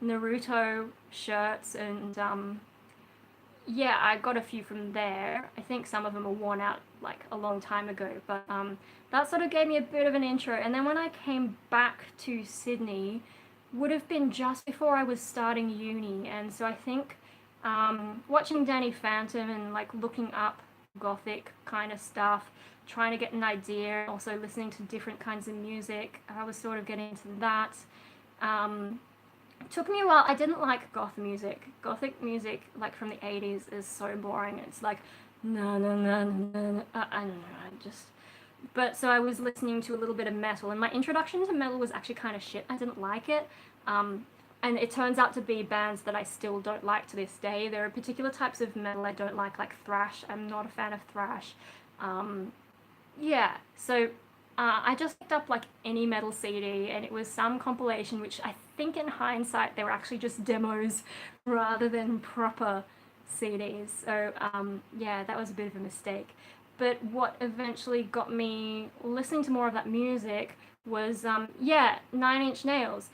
Naruto shirts, and yeah, I got a few from there. I think some of them are worn out like a long time ago, but that sort of gave me a bit of an intro. And then when I came back to Sydney, would have been just before I was starting uni, and so I think watching Danny Phantom and like looking up gothic kind of stuff, trying to get an idea, and also listening to different kinds of music, I was sort of getting into that. It took me a while. I didn't like goth music. Gothic music, like from the 80s, is so boring. It's like, no. I don't know, But so I was listening to a little bit of metal, and my introduction to metal was actually kind of shit. I didn't like it. And it turns out to be bands that I still don't like to this day. There are particular types of metal I don't like thrash. I'm not a fan of thrash. Yeah, so I just picked up like any metal CD, and it was some compilation, which I think in hindsight they were actually just demos rather than proper CDs. So yeah, that was a bit of a mistake. But what eventually got me listening to more of that music was yeah, Nine Inch Nails.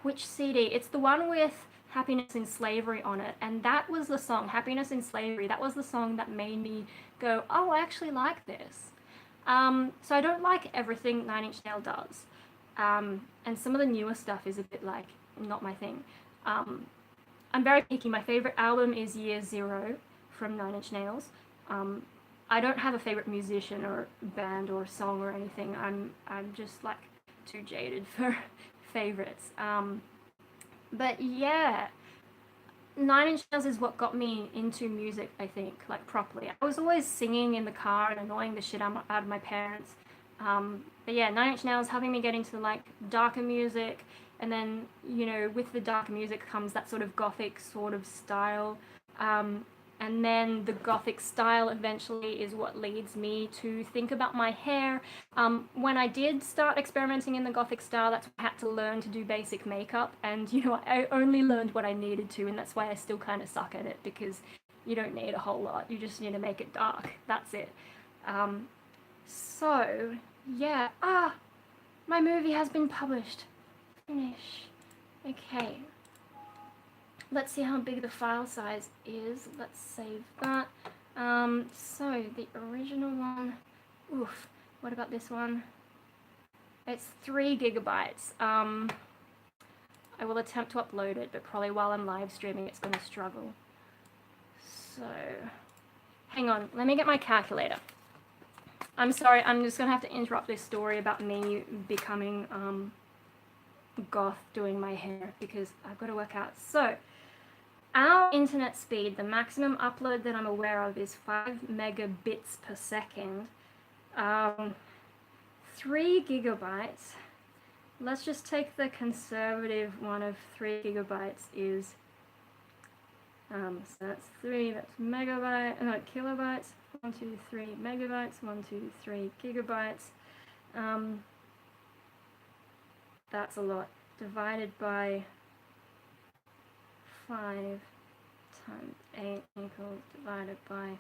Which CD? It's the one with Happiness in Slavery on it, and that was the song, Happiness in Slavery, that was the song that made me go, oh, I actually like this. So I don't like everything Nine Inch Nails does. And some of the newer stuff is a bit like, not my thing. I'm very picky. My favorite album is Year Zero from Nine Inch Nails. I don't have a favorite musician or band or song or anything. I'm just like too jaded for favorites. But yeah, Nine Inch Nails is what got me into music, I think, like properly. I was always singing in the car and annoying the shit out of my parents. But yeah, Nine Inch Nails helping me get into like darker music, and then, you know, with the darker music comes that sort of gothic sort of style. And then the gothic style eventually is what leads me to think about my hair. When I did start experimenting in the gothic style, that's when I had to learn to do basic makeup, and you know, I only learned what I needed to, and that's why I still kind of suck at it, because you don't need a whole lot, you just need to make it dark, that's it. So yeah, my movie has been published. Finish. Okay. Let's see how big the file size is. Let's save that. So the original one, oof, what about this one? It's 3 gigabytes. I will attempt to upload it, but probably while I'm live streaming it's gonna struggle. So, hang on, let me get my calculator. I'm sorry, I'm just gonna have to interrupt this story about me becoming, goth doing my hair, because I've got to work out. So, our internet speed, the maximum upload that I'm aware of, is 5 megabits per second. 3 gigabytes. Let's just take the conservative one of 3 gigabytes is, so that's 3, that's megabyte, no, kilobytes, 1, 2, 3 megabytes, 1, 2, 3 gigabytes. That's a lot. Divided by 5 times 8 equals divided by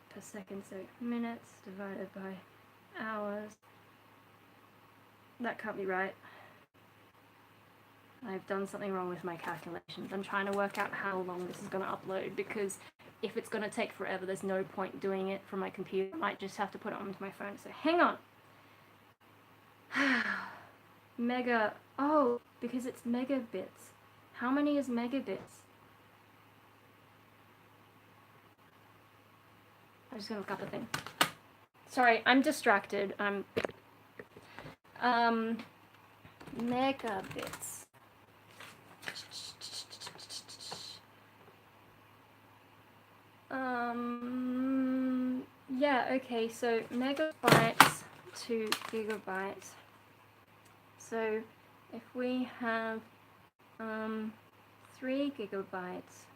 per second, so minutes divided by hours. That can't be right. I've done something wrong with my calculations. I'm trying to work out how long this is going to upload, because if it's going to take forever, there's no point doing it from my computer. I might just have to put it onto my phone. So hang on. Mega, oh, because it's megabits. How many is megabits? I'm just gonna look up the thing. Sorry, I'm distracted. Megabits. Yeah, okay, so megabytes to gigabytes. So if we have 3 gigabytes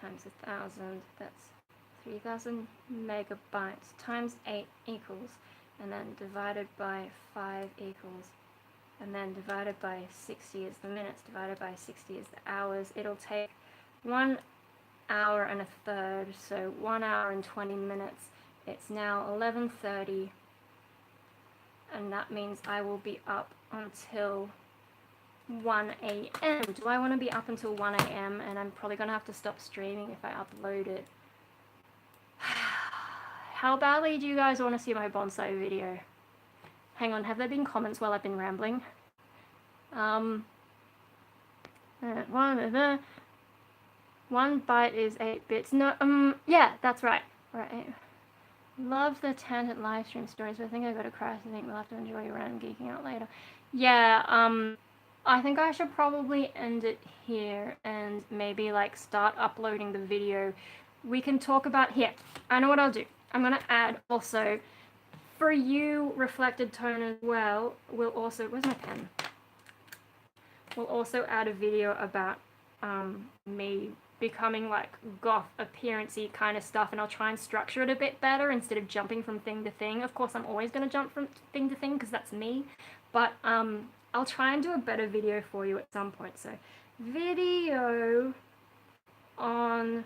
times 1,000, that's 3,000 megabytes times 8 equals, and then divided by 5 equals, and then divided by 60 is the minutes, divided by 60 is the hours. It'll take 1 hour and a third, so 1 hour and 20 minutes. It's now 11:30, and that means I will be up until 1 a.m. Do I want to be up until 1 a.m.? And I'm probably going to have to stop streaming if I upload it. How badly do you guys want to see my bonsai video? Hang on, have there been comments while I've been rambling? One byte is 8 bits. No, yeah, that's right. Right. Love the tangent live stream stories, but I think I got to crash. I think we'll have to enjoy your random geeking out later. Yeah, I think I should probably end it here and maybe like start uploading the video. We can talk about, here, I know what I'll do. I'm going to add also, for you, Reflected Tone as well, we'll also, where's my pen? We'll also add a video about me becoming like goth appearance-y kind of stuff, and I'll try and structure it a bit better instead of jumping from thing to thing. Of course, I'm always going to jump from thing to thing because that's me, but I'll try and do a better video for you at some point. So, video on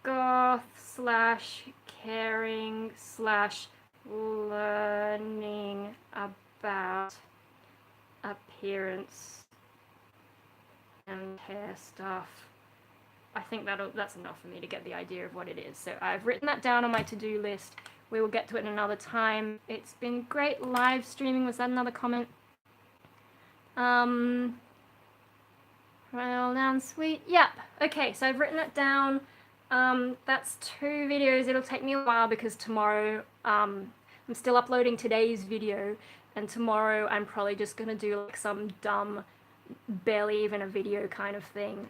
goth / caring / learning about appearance and hair stuff. I think that's enough for me to get the idea of what it is. So I've written that down on my to-do list. We will get to it another time. It's been great live streaming. Was that another comment? Well down, sweet. Yep. Okay, so I've written it down. That's 2 videos. It'll take me a while because tomorrow I'm still uploading today's video, and tomorrow I'm probably just gonna do like some dumb, barely even a video kind of thing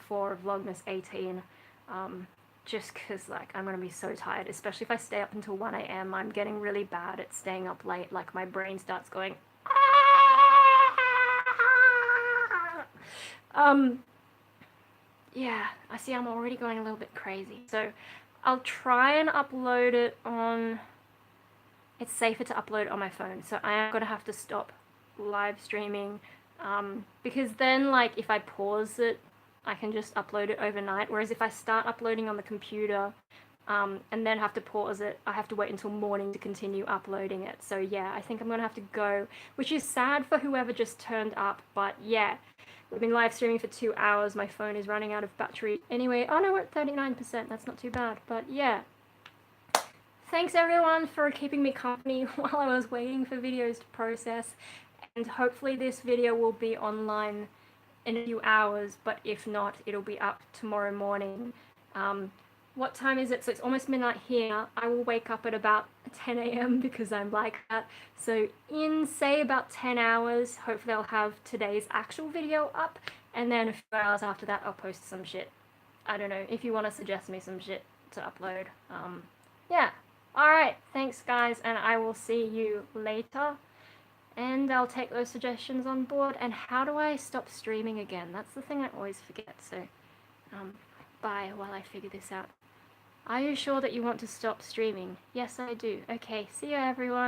for Vlogmas 18. Just because like I'm gonna be so tired, especially if I stay up until 1 AM. I'm getting really bad at staying up late. Like my brain starts going. Yeah, I see I'm already going a little bit crazy. So I'll try and upload it on, it's safer to upload on my phone. So I am gonna have to stop live streaming because then like if I pause it, I can just upload it overnight. Whereas if I start uploading on the computer and then have to pause it, I have to wait until morning to continue uploading it. So yeah, I think I'm gonna have to go, which is sad for whoever just turned up, but yeah. We've been live streaming for 2 hours. My phone is running out of battery. Anyway, oh no, we're at 39%. That's not too bad. But yeah. Thanks everyone for keeping me company while I was waiting for videos to process. And hopefully this video will be online in a few hours. But if not, it'll be up tomorrow morning. What time is it? So it's almost midnight here. I will wake up at about 10 AM because I'm like that. So in, say, about 10 hours, hopefully I'll have today's actual video up. And then a few hours after that, I'll post some shit. I don't know, if you want to suggest me some shit to upload. Yeah. Alright, thanks guys, and I will see you later. And I'll take those suggestions on board. And how do I stop streaming again? That's the thing I always forget. So, bye while I figure this out. Are you sure that you want to stop streaming? Yes, I do. Okay, see you everyone.